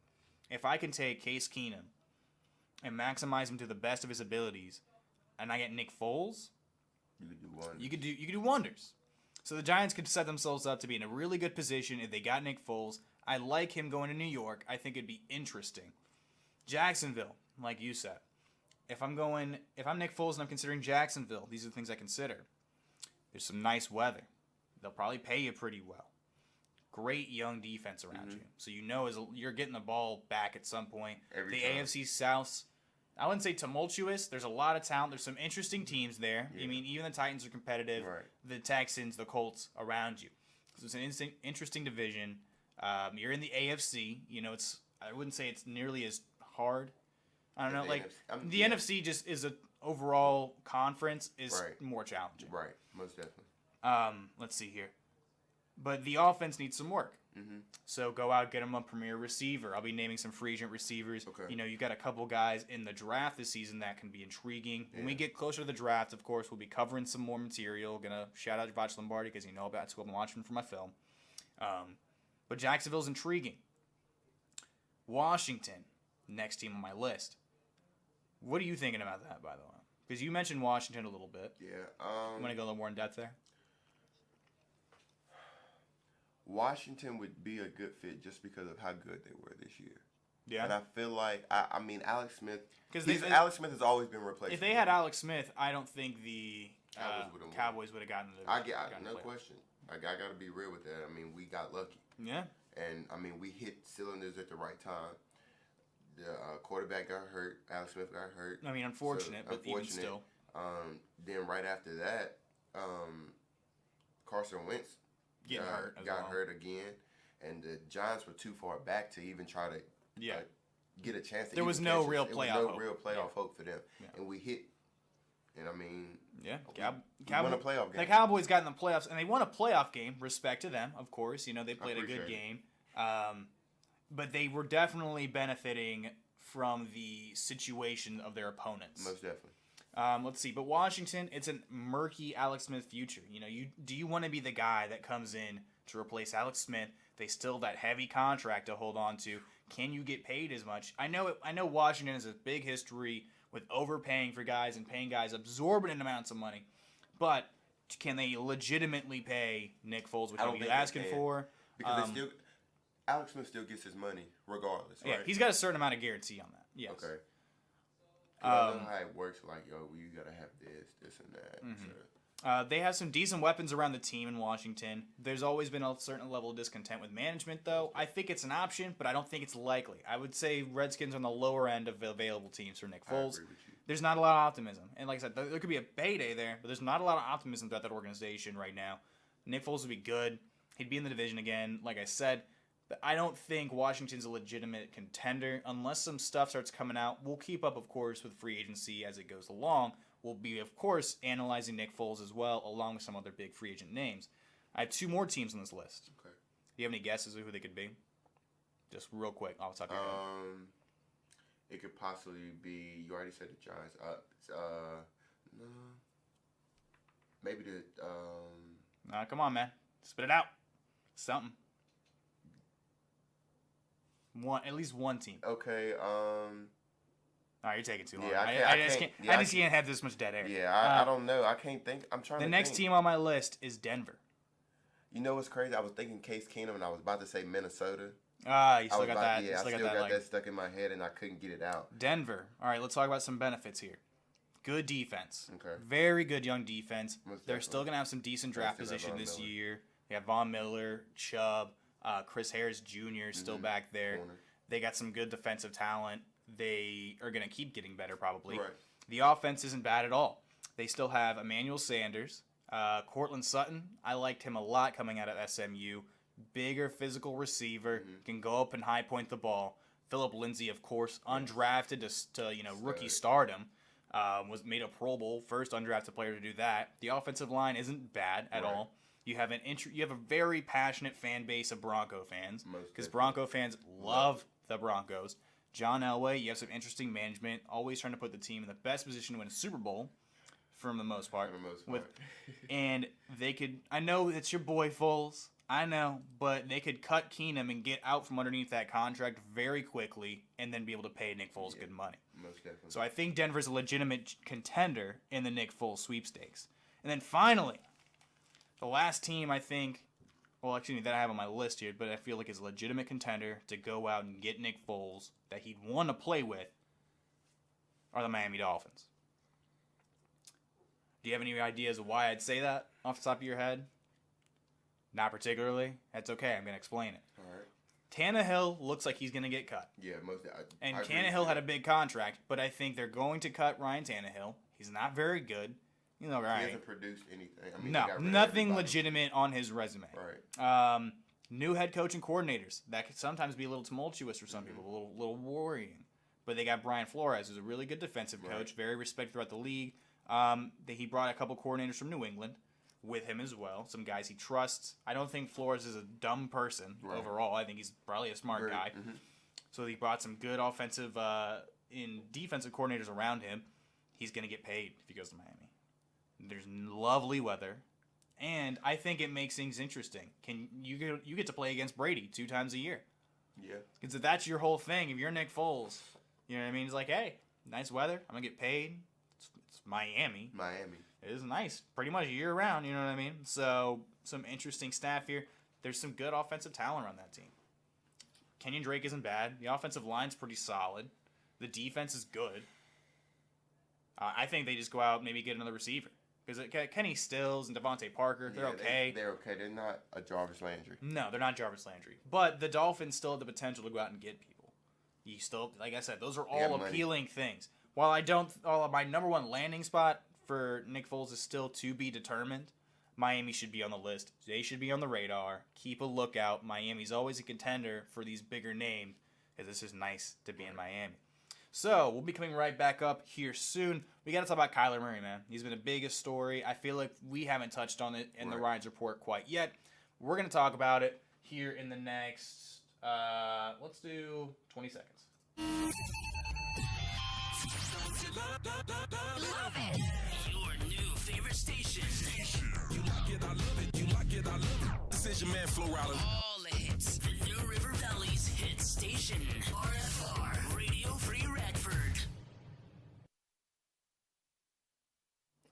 if I can take Case Keenum and maximize him to the best of his abilities, and I get Nick Foles, you could do wonders. You could do wonders. So the Giants could set themselves up to be in a really good position if they got Nick Foles. I like him going to New York. I think it'd be interesting. Jacksonville, like you said. If I'm Nick Foles and I'm considering Jacksonville, these are the things I consider. There's some nice weather. They'll probably pay you pretty well. Great young defense around you. So you're getting the ball back at some point. Every the time. AFC South, I wouldn't say tumultuous. There's a lot of talent. There's some interesting teams there. Yeah. I mean, even the Titans are competitive. Right. The Texans, the Colts around you. So it's an interesting division. You're in the AFC. I wouldn't say it's nearly as hard. I don't know. The NFC just is a overall conference is more challenging. Right. Most definitely. Let's see here. But the offense needs some work. So go out, get them a premier receiver. I'll be naming some free agent receivers. Okay. You got a couple guys in the draft this season that can be intriguing. When we get closer to the draft, of course, we'll be covering some more material. Gonna shout out Vash Lombardi because that's who I'm watching for my film. But Jacksonville's intriguing. Washington, next team on my list. What are you thinking about that, by the way? Because you mentioned Washington a little bit. Yeah. You want to go a little more in depth there? Washington would be a good fit just because of how good they were this year. Yeah. And I feel like, Alex Smith, because Alex Smith has always been replaced. If they had Alex Smith, I don't think the Cowboys would have gotten no question. I got to be real with that. We got lucky. Yeah. And, we hit cylinders at the right time. The quarterback got hurt. Alex Smith got hurt. Unfortunate, but even still. Then right after that, Carson Wentz got hurt again. And the Giants were too far back to even try to get a chance. There was no real playoff hope for them. Yeah. And we hit. And we won a playoff game. The Cowboys got in the playoffs, and they won a playoff game. Respect to them, of course. They played a good game. But they were definitely benefiting from the situation of their opponents. Most definitely. Let's see. But Washington, it's a murky Alex Smith future. Do you want to be the guy that comes in to replace Alex Smith? They still have that heavy contract to hold on to. Can you get paid as much? I know Washington has a big history with overpaying for guys and paying guys exorbitant amounts of money. But can they legitimately pay Nick Foles what he's asking for? Because Alex Smith still gets his money regardless, right? Yeah, he's got a certain amount of guarantee on that. Yes. Okay. I know how it works. Like, you gotta have this, and that. So. They have some decent weapons around the team in Washington. There's always been a certain level of discontent with management, though. I think it's an option, but I don't think it's likely. I would say Redskins are on the lower end of available teams for Nick Foles. I agree with you. There's not a lot of optimism. And like I said, there could be a payday there, but there's not a lot of optimism throughout that organization right now. Nick Foles would be good. He'd be in the division again, like I said. But I don't think Washington's a legitimate contender unless some stuff starts coming out. We'll keep up, of course, with free agency as it goes along. We'll be, of course, analyzing Nick Foles as well, along with some other big free agent names. I have two more teams on this list. Okay. Do you have any guesses of who they could be? Just real quick, off the top of your head. It could possibly be. You already said the Giants. No. Maybe the. Come on, man. Spit it out. Something. At least one team. Okay. All right, you're taking too long. Yeah, I just can't have this much dead air. Yeah, I don't know. I can't think. I'm trying to think. The next team on my list is Denver. You know what's crazy? I was thinking Case Keenum, and I was about to say Minnesota. You still I was got like, that. yeah, you I still still got got that, that stuck in my head, and I couldn't get it out. Denver. All right, let's talk about some benefits here. Good defense. Okay. Very good young defense. Most They're definitely. still going to have some decent draft They still have position Von this Miller. year. They have Von Miller, Chubb, Chris Harris Jr. still back there. Corner. They got some good defensive talent. They are going to keep getting better probably. Right. The offense isn't bad at all. They still have Emmanuel Sanders. Cortland Sutton, I liked him a lot coming out of SMU. Bigger physical receiver, can go up and high point the ball. Phillip Lindsay, of course, undrafted to rookie stardom. Was made a Pro Bowl, first undrafted player to do that. The offensive line isn't bad at all. You have you have a very passionate fan base of Bronco fans because Bronco fans love the Broncos. John Elway, you have some interesting management, always trying to put the team in the best position to win a Super Bowl, for the most part. And they could, I know it's your boy Foles, I know, but they could cut Keenum and get out from underneath that contract very quickly and then be able to pay Nick Foles good money. Most definitely. So I think Denver's a legitimate contender in the Nick Foles sweepstakes. And then finally, the last team I think, well, actually that I have on my list here, but I feel like is a legitimate contender to go out and get Nick Foles that he'd want to play with are the Miami Dolphins. Do you have any ideas of why I'd say that off the top of your head? Not particularly. That's okay. I'm going to explain it. All right. Tannehill looks like he's going to get cut. Yeah, And Tannehill had a big contract, but I think they're going to cut Ryan Tannehill. He's not very good. He hasn't produced anything. I mean, No, nothing legitimate on his resume. Right. New head coach and coordinators. That could sometimes be a little tumultuous for some people, a little worrying. But they got Brian Flores, who's a really good defensive coach, very respected throughout the league. He brought a couple coordinators from New England with him as well. Some guys he trusts. I don't think Flores is a dumb person overall. I think he's probably a smart guy. So he brought some good offensive and defensive coordinators around him. He's going to get paid if he goes to Miami. There's lovely weather, and I think it makes things interesting. You get to play against Brady 2 times a year? Yeah. Because if that's your whole thing, if you're Nick Foles, you know what I mean? It's like, hey, nice weather. I'm going to get paid. It's Miami. It is nice. Pretty much year round, you know what I mean? So, some interesting staff here. There's some good offensive talent on that team. Kenyon Drake isn't bad. The offensive line's pretty solid. The defense is good. I think they just go out and maybe get another receiver. Because Kenny Stills and Devontae Parker, they're okay. They're okay. They're not a Jarvis Landry. No, they're not Jarvis Landry. But the Dolphins still have the potential to go out and get people. You still, like I said, those are all appealing things. While my number one landing spot for Nick Foles is still to be determined, Miami should be on the list. They should be on the radar. Keep a lookout. Miami's always a contender for these bigger names, because it's just nice to be in Miami. So, we'll be coming right back up here soon. We got to talk about Kyler Murray, man. He's been the biggest story. I feel like we haven't touched on it in the Rines Report quite yet. We're going to talk about it here in the next, let's do 20 seconds. Love it. Your new favorite station. You like it, I love it. You like it, I love it. This is your man, Flo Rida. All the hits. The New River Valley's hit station. RFR. Radio Free Radford.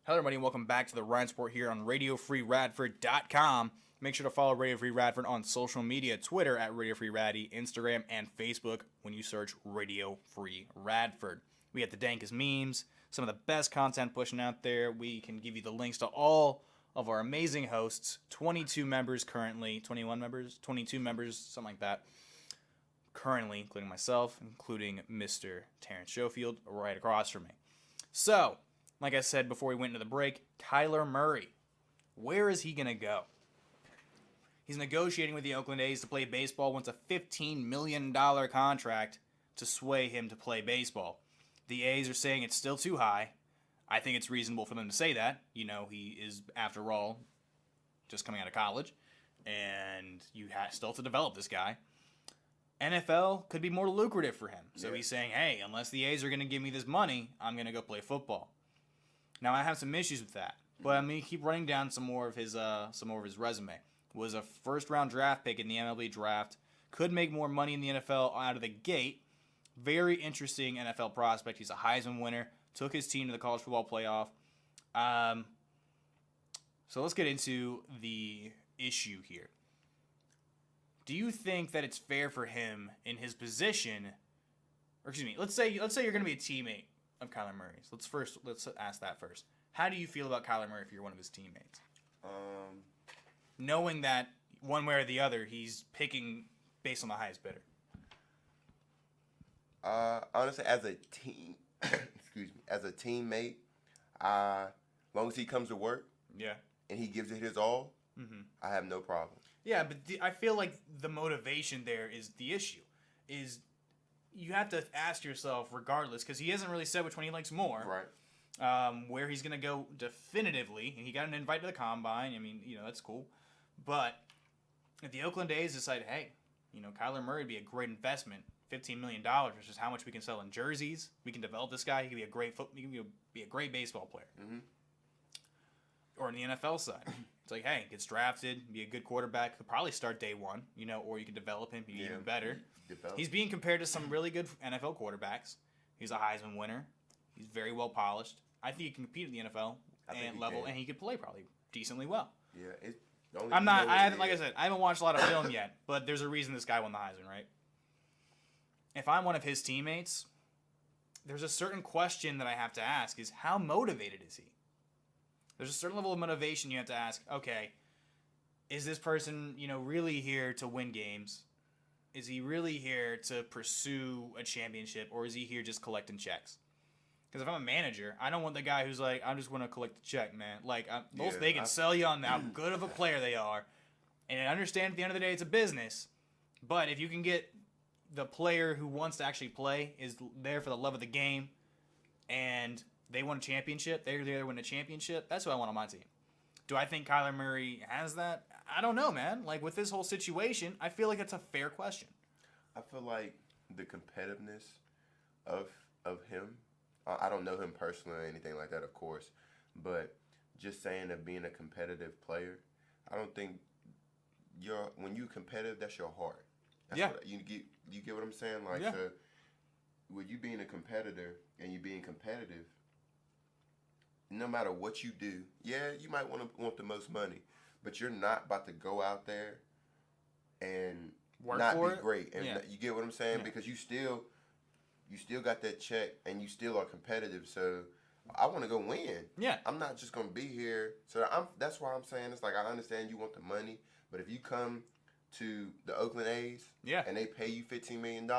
Hello, everybody, and welcome back to the Rines Report here on RadioFreeRadford.com. Make sure to follow Radio Free Radford on social media, Twitter at Radio Free Raddy, Instagram, and Facebook when you search Radio Free Radford. We have the dankest memes, some of the best content pushing out there. We can give you the links to all of our amazing hosts, 22 members currently, 21 members, 22 members, something like that, currently, including myself, including Mr. Terrence Schoefield right across from me. So, like I said before we went into the break, Kyler Murray, where is he going to go? He's negotiating with the Oakland A's to play baseball, wants a $15 million contract to sway him to play baseball. The A's are saying it's still too high. I think it's reasonable for them to say that. You know, he is, after all, just coming out of college, and you still have to develop this guy. NFL could be more lucrative for him. So he's saying, hey, unless the A's are going to give me this money, I'm going to go play football. Now, I have some issues with that, but I'm going to keep running down some more of his resume. Was a first-round draft pick in the MLB draft. Could make more money in the NFL out of the gate. Very interesting NFL prospect. He's a Heisman winner. Took his team to the college football playoff. So let's get into the issue here. do you think that it's fair for him in his position, or excuse me, let's say you're going to be a teammate of Kyler Murray's. Let's ask that first. How do you feel about Kyler Murray if you're one of his teammates? Knowing that one way or the other, he's picking based on the highest bidder. Honestly, as a team, as a teammate, as long as he comes to work, and he gives it his all, I have no problem. Yeah, but I feel like the motivation there is the issue. Is you have to ask yourself, regardless, because he hasn't really said which one he likes more. Right. Where he's going to go definitively, and he got an invite to the combine. I mean, that's cool. But if the Oakland A's decide, hey, Kyler Murray would be a great investment, $15 million, which is how much we can sell in jerseys. We can develop this guy. He can be a great be a great baseball player. Mm-hmm. Or on the NFL side, it's like, hey, gets drafted, be a good quarterback, could probably start day one, or you can develop him, be even better. He's being compared to some really good NFL quarterbacks. He's a Heisman winner. He's very well polished. I think he can compete at the NFL level, and he could play probably decently well. Yeah, like I said, I haven't watched a lot of film yet, but there's a reason this guy won the Heisman, right? If I'm one of his teammates, there's a certain question that I have to ask: is how motivated is he? There's a certain level of motivation you have to ask. Okay, is this person, really here to win games? Is he really here to pursue a championship, or is he here just collecting checks? Because if I'm a manager, I don't want the guy who's like, I just want to collect the check, man. Like, they can sell you on how good of a player they are. And I understand at the end of the day it's a business. But if you can get the player who wants to actually play, is there for the love of the game, and they won a championship, they're there to win a championship, that's who I want on my team. Do I think Kyler Murray has that? I don't know, man. Like, with this whole situation, I feel like that's a fair question. I feel like the competitiveness of him, I don't know him personally or anything like that, of course, but just saying that being a competitive player, I don't think when you're competitive, that's your heart. That's what you get what I'm saying? Like, so with you being a competitor and you being competitive, no matter what you do, you might want the most money, but you're not about to go out there and not be great. And you get what I'm saying? Because you still got that check and you still are competitive. So I want to go win. Yeah. I'm not just going to be here. So that's why I'm saying it's like, I understand you want the money, but if you come to the Oakland A's and they pay you $15 million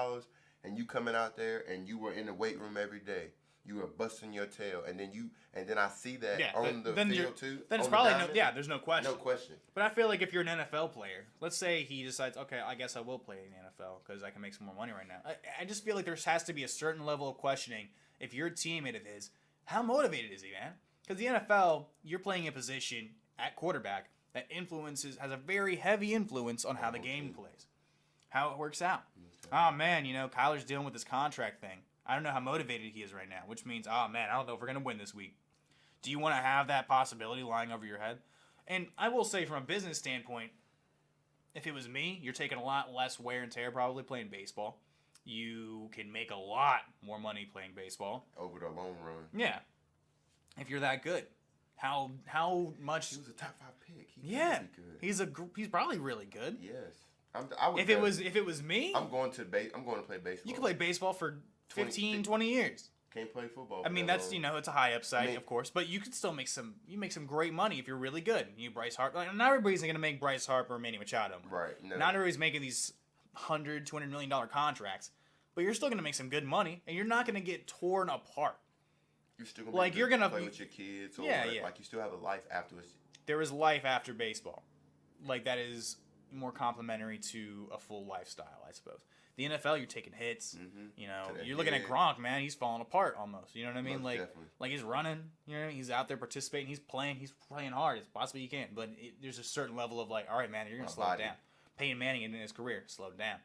and you coming out there and you were in the weight room every day, you were busting your tail, and then I see that on the field too. Then it's probably there's no question. No question. But I feel like if you're an NFL player, let's say he decides, okay, I guess I will play in the NFL because I can make some more money right now. I just feel like there has to be a certain level of questioning. If you're a teammate of his, how motivated is he, man? Because the NFL, you're playing a position at quarterback that has a very heavy influence on how the game plays, how it works out. Oh man, Kyler's dealing with this contract thing. I don't know how motivated he is right now, which means, oh, man, I don't know if we're going to win this week. Do you want to have that possibility lying over your head? And I will say from a business standpoint, if it was me, you're taking a lot less wear and tear probably playing baseball. You can make a lot more money playing baseball. Over the long run. Yeah. If you're that good. How much... He was a top 5 pick. He's good. He's probably really good. Yes. If it was me... I'm going to play baseball. You can play baseball for 15, 20 years. Can't play football. I mean, that's, it's a high upside, of course, but you could still make some great money if you're really good. Bryce Harper, not everybody's going to make Bryce Harper or Manny Machado. Right. No. Not everybody's making these $100, $200 million contracts, but you're still going to make some good money, and you're not going to get torn apart. You're still going to play with your kids, or like you still have a life afterwards. There is life after baseball. Like, that is more complementary to a full lifestyle, I suppose. The NFL, you're taking hits. Mm-hmm. You're looking at Gronk, man. He's falling apart almost. You know what I mean? Like he's running. He's out there participating. He's playing hard as possibly you can. But there's a certain level of like, all right, man, you're gonna slow it down. Peyton Manning in his career slowed down.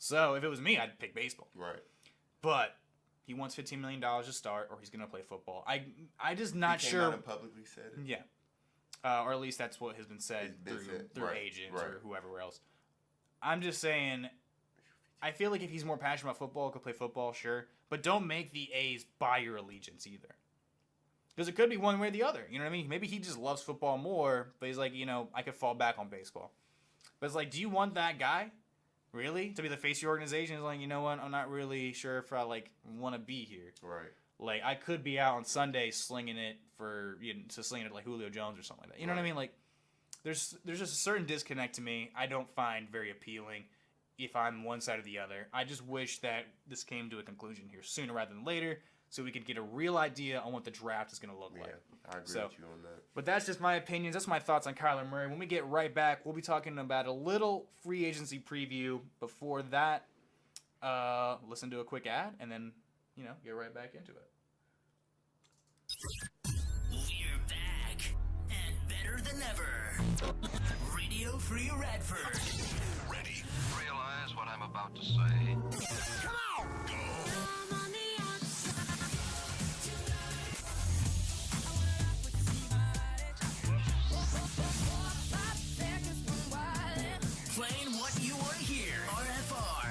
So if it was me, I'd pick baseball. Right. But he wants $15 million to start, or he's gonna play football. I just not sure. He came out and publicly said it. Yeah. Or at least that's what has been said through agents or whoever else. I'm just saying. I feel like if he's more passionate about football, could play football, sure. But don't make the A's buy your allegiance either. Because it could be one way or the other. You know what I mean? Maybe he just loves football more, but he's like, I could fall back on baseball. But it's like, do you want that guy? Really? To be the face of your organization? It's like, you know what? I'm not really sure if I, like, want to be here. Right. Like, I could be out on Sunday slinging it like Julio Jones or something like that. You know what I mean? Like, there's just a certain disconnect to me I don't find very appealing if I'm one side or the other. I just wish that this came to a conclusion here sooner rather than later so we could get a real idea on what the draft is going to look like. I agree with you on that. But that's just my opinions. That's my thoughts on Kyler Murray. When we get right back, we'll be talking about a little free agency preview. Before that, listen to a quick ad and then, get right back into it. We're back and better than ever. Radio Free Radford. Ready? Realize what I'm about to say. Come on! Go! Playing what you want to hear. RFR.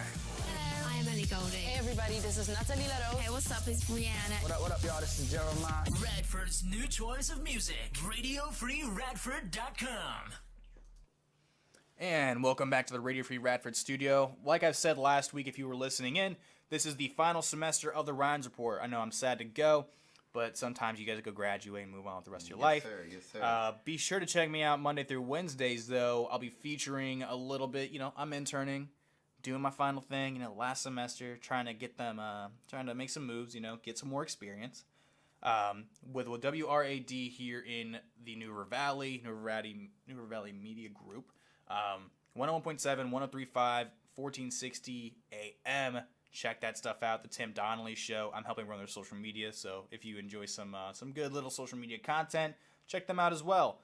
I'm Ellie Golding. Hey everybody, this is Natalie Laro. Hey, what's up? It's Brianna. What up, y'all? This is Jeremiah. Radford's new choice of music. RadioFreeRadford.com. And welcome back to the Radio Free Radford Studio. Like I said last week, if you were listening in, this is the final semester of the Rines Report. I know I'm sad to go, but sometimes you guys go graduate and move on with the rest of your life. Yes, sir. Be sure to check me out Monday through Wednesdays, though. I'll be featuring a little bit, I'm interning, doing my final thing, last semester, trying to get them, trying to make some moves, get some more experience. With WRAD here in the New River Valley Media Group. 101.7, 103.5, 1460 AM. Check that stuff out. The Tim Donnelly Show. I'm helping run their social media, so if you enjoy some good little social media content, check them out as well.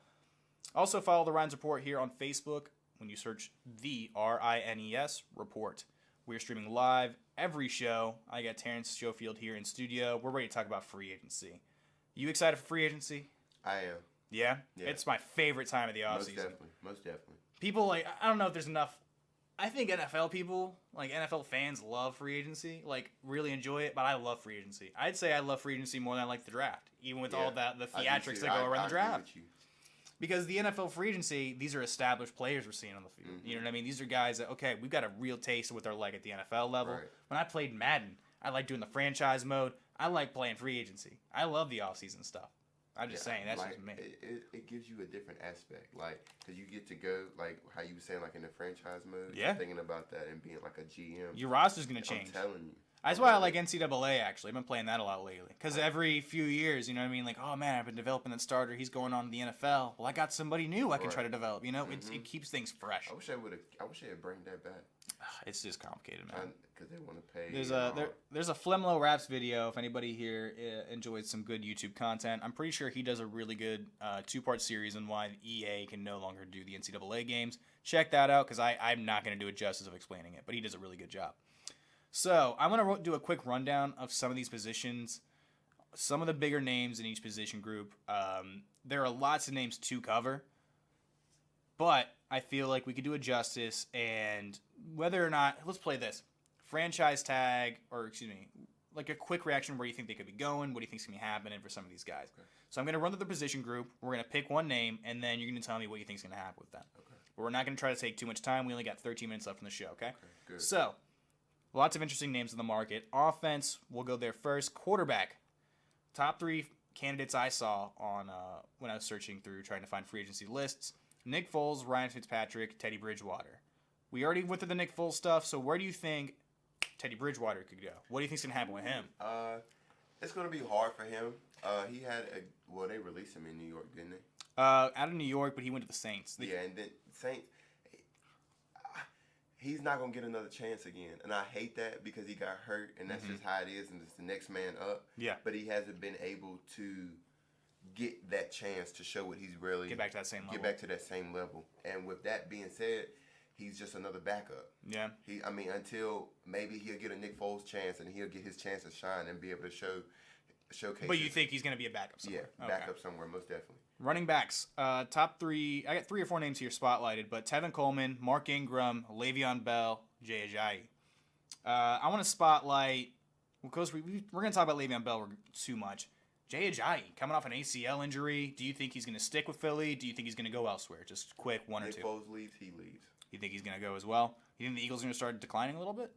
Also follow the Rines Report here on Facebook when you search the RINES Report. We're streaming live every show. I got Terrence Schoefield here in studio. We're ready to talk about free agency. You excited for free agency? I am. Yeah? It's my favorite time of the offseason. Most definitely. People, I don't know if there's enough. I think NFL people, NFL fans, love free agency, really enjoy it, but I love free agency. I'd say I love free agency more than I like the draft, even with all the theatrics that go around the draft. Because the NFL free agency, these are established players we're seeing on the field. Mm-hmm. You know what I mean? These are guys that, okay, we've got a real taste of what they're like at the NFL level. Right. When I played Madden, I like doing the franchise mode. I like playing free agency. I love the offseason stuff. I'm just saying, that's just me. It gives you a different aspect, because you get to go, how you were saying, in the franchise mode. Yeah. Thinking about that and being a GM. Your roster's going to change. I'm telling you. That's why I like NCAA, actually. I've been playing that a lot lately. Because every few years, you know what I mean? Oh, man, I've been developing that starter. He's going on to the NFL. Well, I got somebody new I can try to develop. It keeps things fresh. I wish they'd bring that back. It's just complicated, man. Because they want to pay. There's a Flemlo Raps video, if anybody here enjoys some good YouTube content. I'm pretty sure he does a really good two-part series on why EA can no longer do the NCAA games. Check that out, because I'm not going to do it justice of explaining it, but he does a really good job. So I'm going to do a quick rundown of some of these positions, some of the bigger names in each position group. There are lots of names to cover, but I feel like we could do it justice, and whether or not, let's play this. Franchise tag, a quick reaction where you think they could be going, what do you think is going to be happening for some of these guys. Okay. So I'm going to run through the position group. We're going to pick one name, and then you're going to tell me what you think is going to happen with that. Okay. But we're not going to try to take too much time. We only got 13 minutes left in the show, okay? Good. So, lots of interesting names in the market. Offense, we'll go there first. Quarterback, top 3 candidates I saw on when I was searching through trying to find free agency lists. Nick Foles, Ryan Fitzpatrick, Teddy Bridgewater. We already went through the Nick Foles stuff, so where do you think Teddy Bridgewater could go? What do you think is going to happen with him? It's going to be hard for him. He had they released him in New York, didn't they? Out of New York, but he went to the Saints. And then Saints, he's not going to get another chance again. And I hate that because he got hurt, and that's just how it is, and it's the next man up. Yeah. But he hasn't been able to get that chance to show what he's really... Get back to that same level. Get back to that same level. And with that being said, he's just another backup. Yeah. Until maybe he'll get a Nick Foles chance and he'll get his chance to shine and be able to showcase. But you think he's going to be a backup somewhere? Yeah, backup somewhere, most definitely. Running backs, top 3. I got 3 or 4 names here spotlighted, but Tevin Coleman, Mark Ingram, Le'Veon Bell, Jay Ajayi. I want to spotlight, because we're going to talk about Le'Veon Bell too much. Jay Ajayi, coming off an ACL injury. Do you think he's going to stick with Philly? Do you think he's going to go elsewhere? Just quick, one or two. If Foles leaves, he leaves. You think he's going to go as well? You think the Eagles are going to start declining a little bit?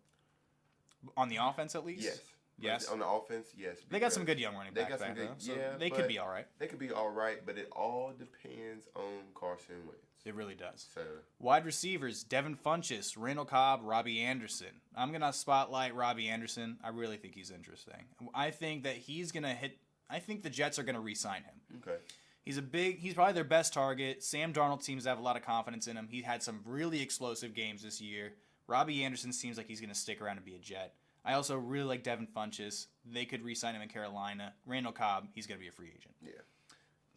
On the offense, at least? Yes. Yes? On the offense, yes. They got some good young running backs back there. So they could be all right. They could be all right, but it all depends on Carson Wentz. It really does. So wide receivers, Devin Funchess, Randall Cobb, Robbie Anderson. I'm going to spotlight Robbie Anderson. I really think he's interesting. I think that he's going to hit – I think the Jets are going to re-sign him. Okay. He's probably their best target. Sam Darnold seems to have a lot of confidence in him. He had some really explosive games this year. Robbie Anderson seems like he's going to stick around and be a Jet. I also really like Devin Funchess. They could re-sign him in Carolina. Randall Cobb, he's going to be a free agent. Yeah.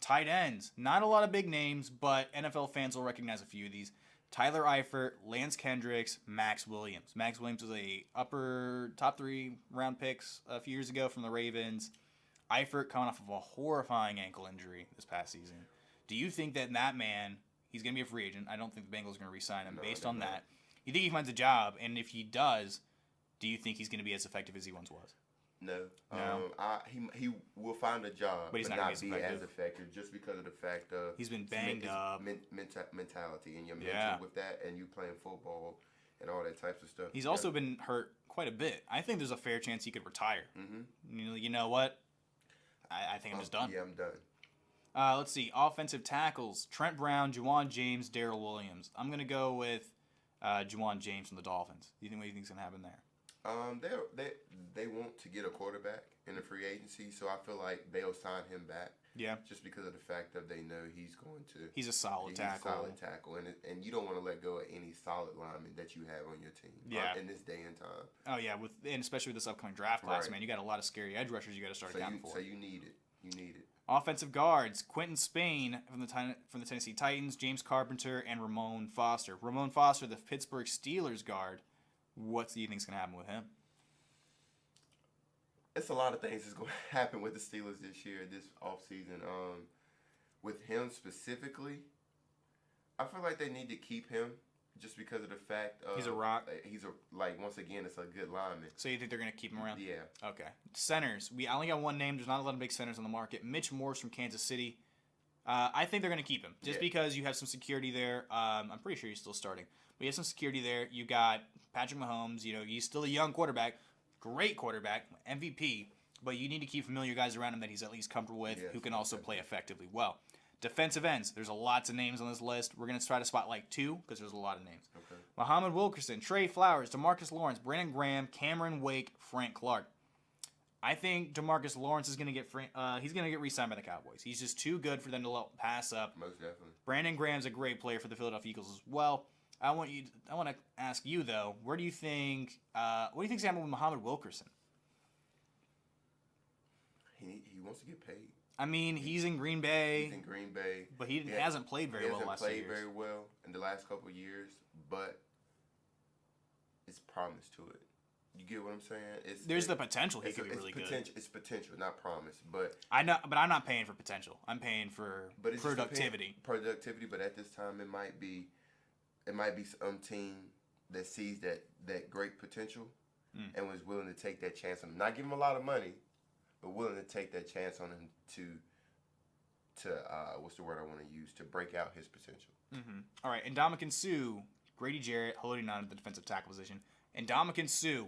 Tight ends. Not a lot of big names, but NFL fans will recognize a few of these. Tyler Eifert, Lance Kendricks, Max Williams. Max Williams was a upper top 3 round picks a few years ago from the Ravens. Eifert coming off of a horrifying ankle injury this past season. Do you think that man, he's going to be a free agent? I don't think the Bengals are going to re-sign him based on that. You think he finds a job, and if he does, do you think he's going to be as effective as he once was? No. He will find a job, but he's not going to be as effective just because of the fact of he's been banged up. Mentality and your mental with that, and you playing football and all that types of stuff. He's also been hurt quite a bit. I think there's a fair chance he could retire. Mm-hmm. You know what? I think I'm just done. Yeah, I'm done. Let's see. Offensive tackles: Trent Brown, Juwan James, Darrell Williams. I'm going to go with Juwan James from the Dolphins. What do you think's going to happen there? They want to get a quarterback in the free agency, so I feel like they'll sign him back. Yeah. Just because of the fact that they know he's going to. He's a solid tackle. And you don't want to let go of any solid lineman that you have on your team. Yeah. In this day and time. Oh yeah, and especially with this upcoming draft class, man, you got a lot of scary edge rushers you got to start accounting for. So you need it. You need it. Offensive guards: Quentin Spain from the Tennessee Titans, James Carpenter, and Ramon Foster. Ramon Foster, the Pittsburgh Steelers guard. What do you think's going to happen with him? It's a lot of things that's going to happen with the Steelers this year, this offseason. With him specifically, I feel like they need to keep him just because of the fact of he's a rock. Once again, it's a good lineman. So you think they're going to keep him around? Yeah. Okay. Centers. I only got one name. There's not a lot of big centers on the market. Mitch Morse from Kansas City. I think they're going to keep him just because you have some security there. I'm pretty sure he's still starting. But you have some security there. You got Patrick Mahomes. He's still a young quarterback. Great quarterback, MVP, but you need to keep familiar guys around him that he's at least comfortable with, who can also play effectively well. Defensive ends, there's lots of names on this list. We're going to try to spotlight 2 because there's a lot of names. Okay. Muhammad Wilkerson, Trey Flowers, DeMarcus Lawrence, Brandon Graham, Cameron Wake, Frank Clark. I think DeMarcus Lawrence is going to get he's going to get re-signed by the Cowboys. He's just too good for them to pass up. Most definitely. Brandon Graham's a great player for the Philadelphia Eagles as well. I want to ask you though, what do you think's happening with Muhammad Wilkerson? He wants to get paid. I mean, he's in Green Bay. He's in Green Bay, but he hasn't played very well last year. He hasn't played very well in the last couple of years, but it's promise to it. You get what I'm saying? There's the potential he could be really good. It's potential, not promise. But I know, but I'm not paying for potential. I'm paying for productivity. Productivity, but at this time, it might be some team that sees that great potential and was willing to take that chance on him. Not give him a lot of money, but willing to take that chance on him to what's the word I want to use, to break out his potential. Mm-hmm. All right, Ndamukong Suh, Grady Jarrett holding on to the defensive tackle position. Ndamukong Suh,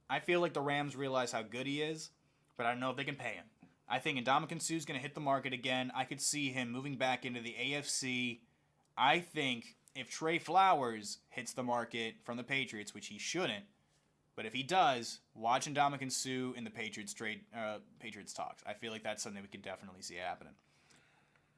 I feel like the Rams realize how good he is, but I don't know if they can pay him. I think Ndamukong Suh is going to hit the market again. I could see him moving back into the AFC. I think if Trey Flowers hits the market from the Patriots, which he shouldn't, but if he does, watch Ndamukong Suh in the Patriots talks. I feel like that's something we could definitely see happening.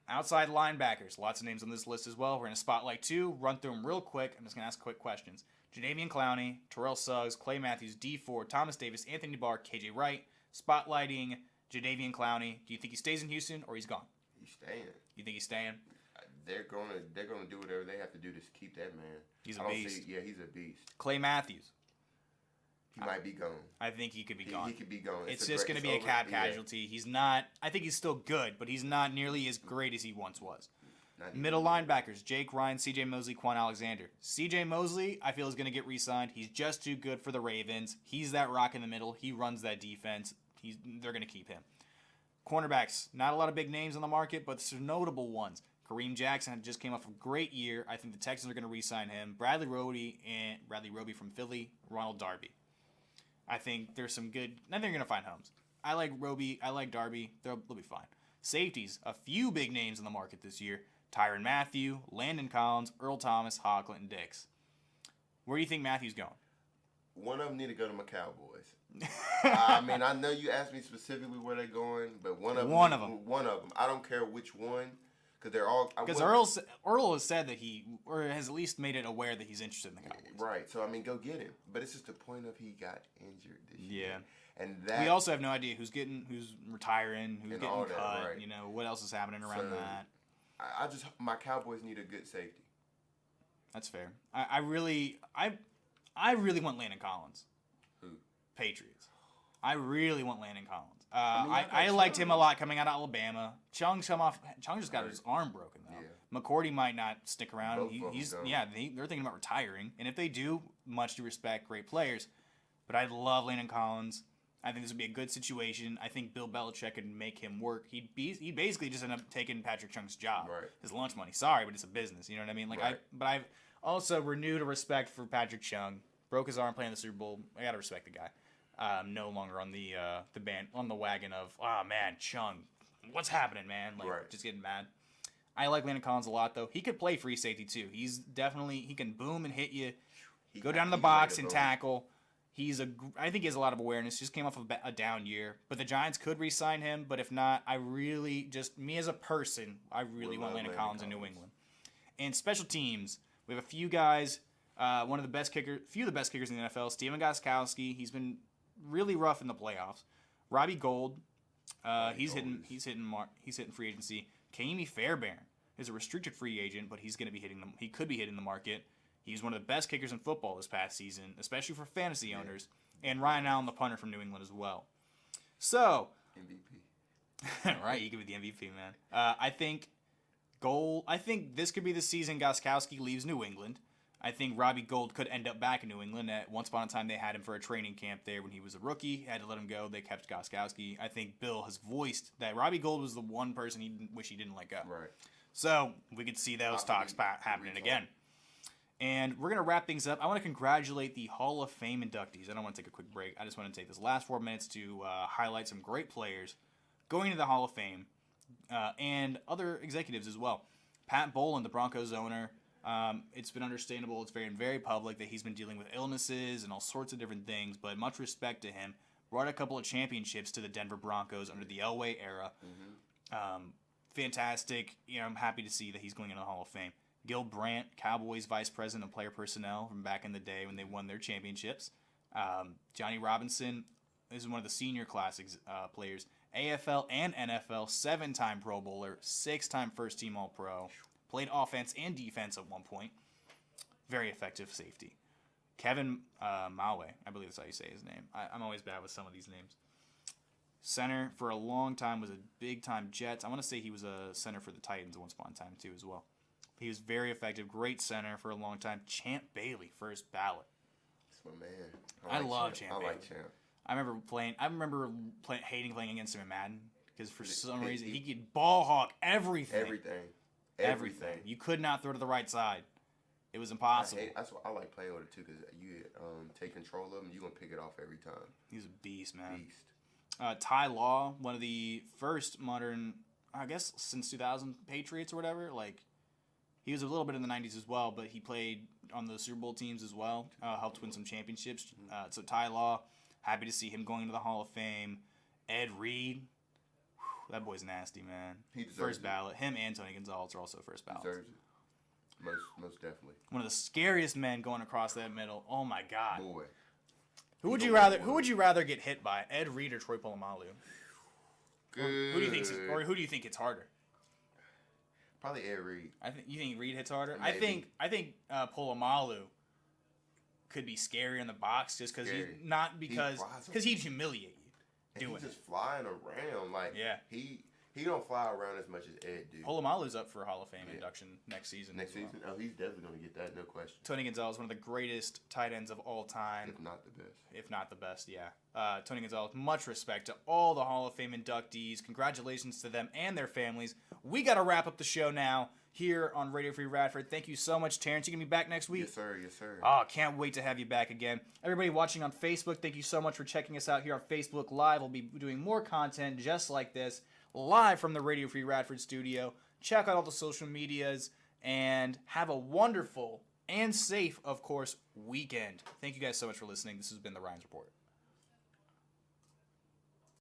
Outside linebackers, lots of names on this list as well. We're going to spotlight 2, run through them real quick. I'm just going to ask quick questions. Jadeveon Clowney, Terrell Suggs, Clay Matthews, D Ford, Thomas Davis, Anthony Barr, KJ Wright. Spotlighting Jadeveon Clowney. Do you think he stays in Houston or he's gone? He's staying. You think he's staying? They're gonna do whatever they have to do to keep that man. He's a beast. He's a beast. Clay Matthews. He might be gone. I think he could be gone. He could be gone. It's just going to be a cap casualty. He's not. I think he's still good, but he's not nearly as great as he once was. Middle linebackers: Jake Ryan, C.J. Mosley, Quan Alexander. C.J. Mosley, I feel, is going to get re-signed. He's just too good for the Ravens. He's that rock in the middle. He runs that defense. They're going to keep him. Cornerbacks: not a lot of big names on the market, but some notable ones. Kareem Jackson just came off a great year. I think the Texans are going to re-sign him. Bradley Roby from Philly, Ronald Darby. I think there's some good. I think they're going to find homes. I like Roby. I like Darby. They'll be fine. Safeties, a few big names in the market this year. Tyrann Mathieu, Landon Collins, Earl Thomas, Hawk, Clinton Dix. Where do you think Matthew's going? One of them need to go to my Cowboys. I mean, I know you asked me specifically where they're going, but one of them. I don't care which one, because they're all. Because Earl has said that or has at least made it aware that he's interested in the Cowboys. Right. So I mean, go get him. But it's just the point of he got injured this year. Yeah. And that we also have no idea who's retiring, who's getting cut. Right. You know what else is happening around that. My Cowboys need a good safety. That's fair. I really want Landon Collins. Who? Patriots. I really want Landon Collins. I liked him a lot coming out of Alabama. Chung just got his arm broken though. Yeah. McCourty might not stick around. They're thinking about retiring, and if they do, much to respect, great players. But I love Landon Collins. I think this would be a good situation. I think Bill Belichick could make him work. He'd basically just end up taking Patrick Chung's job, his lunch money. Sorry, but it's a business. You know what I mean? But I've also renewed a respect for Patrick Chung. Broke his arm playing the Super Bowl. I gotta respect the guy. No longer on the wagon of man, Chung, what's happening, man? Just getting mad. I like Landon Collins a lot though. He could play free safety too. He can boom and hit you, go down to the box and tackle. I think he has a lot of awareness. Just came off of a down year. But the Giants could re-sign him. But if not, me as a person, I really want Landon Collins in New England. And special teams, we have a few guys. Few of the best kickers in the NFL. Steven Gostkowski. He's been really rough in the playoffs. Robbie Gould. He's hitting free agency. Ka'imi Fairbairn is a restricted free agent, but he's going to be he could be hitting the market. He's one of the best kickers in football this past season, especially for fantasy owners. And Ryan Allen, the punter from New England as well. So, MVP. Right, you could be the MVP, man. I think this could be the season Gostkowski leaves New England. I think Robbie Gould could end up back in New England. Once upon a time, they had him for a training camp there when he was a rookie. Had to let him go. They kept Gostkowski. I think Bill has voiced that Robbie Gould was the one person he wish he didn't let go. Right. So, we could see those talks happening again. And we're going to wrap things up. I want to congratulate the Hall of Fame inductees. I don't want to take a quick break. I just want to take this last 4 minutes to highlight some great players going to the Hall of Fame and other executives as well. Pat Bowlen, the Broncos owner, it's been understandable. It's very, very public that he's been dealing with illnesses and all sorts of different things, but much respect to him. Brought a couple of championships to the Denver Broncos under the Elway era. Mm-hmm. Fantastic. I'm happy to see that he's going into the Hall of Fame. Gil Brandt, Cowboys vice president of player personnel from back in the day when they won their championships. Johnny Robinson is one of the senior class players. AFL and NFL, 7-time Pro Bowler, 6-time first-team All-Pro. Played offense and defense at one point. Very effective safety. Kevin Mawe, I believe that's how you say his name. I'm always bad with some of these names. Center for a long time, was a big-time Jets. I want to say he was a center for the Titans once upon a time too as well. He was very effective, great center for a long time. Champ Bailey, first ballot. That's my man. I love Champ Bailey. I like Champ. I remember hating playing against him in Madden because for some reason he could ball hawk everything. Everything. You could not throw to the right side. It was impossible. That's why I like playing with it too, because you take control of him, you're gonna pick it off every time. He's a beast, man. Ty Law, one of the first modern, I guess, since 2000 Patriots or whatever. He was a little bit in the 90s as well, but he played on the Super Bowl teams as well. Helped win some championships. So Ty Law, happy to see him going to the Hall of Fame. Ed Reed, that boy's nasty, man. He deserves first ballot. Him and Tony Gonzalez are also first ballots. Deserves it. Most definitely. One of the scariest men going across that middle. Oh my God. Boy. Who would you rather get hit by, Ed Reed or Troy Polamalu? Good. Who do you think hits harder? Probably Ed Reed. You think Reed hits harder? Maybe. I think Polamalu could be scary in the box just because because he'd humiliate you. He's just flying around He don't fly around as much as Ed do. Polamalu's up for Hall of Fame induction next season. Next season? Oh, he's definitely going to get that, no question. Tony Gonzalez, one of the greatest tight ends of all time. If not the best. If not the best, yeah. Tony Gonzalez, much respect to all the Hall of Fame inductees. Congratulations to them and their families. We got to wrap up the show now here on Radio Free Radford. Thank you so much, Terrence. You going to be back next week? Yes, sir. Yes, sir. Oh, can't wait to have you back again. Everybody watching on Facebook, thank you so much for checking us out here on Facebook Live. We'll be doing more content just like this, live from the Radio Free Radford Studio. Check out all the social medias, and have a wonderful and safe, of course, weekend. Thank you guys so much for listening. This has been the Rines Report.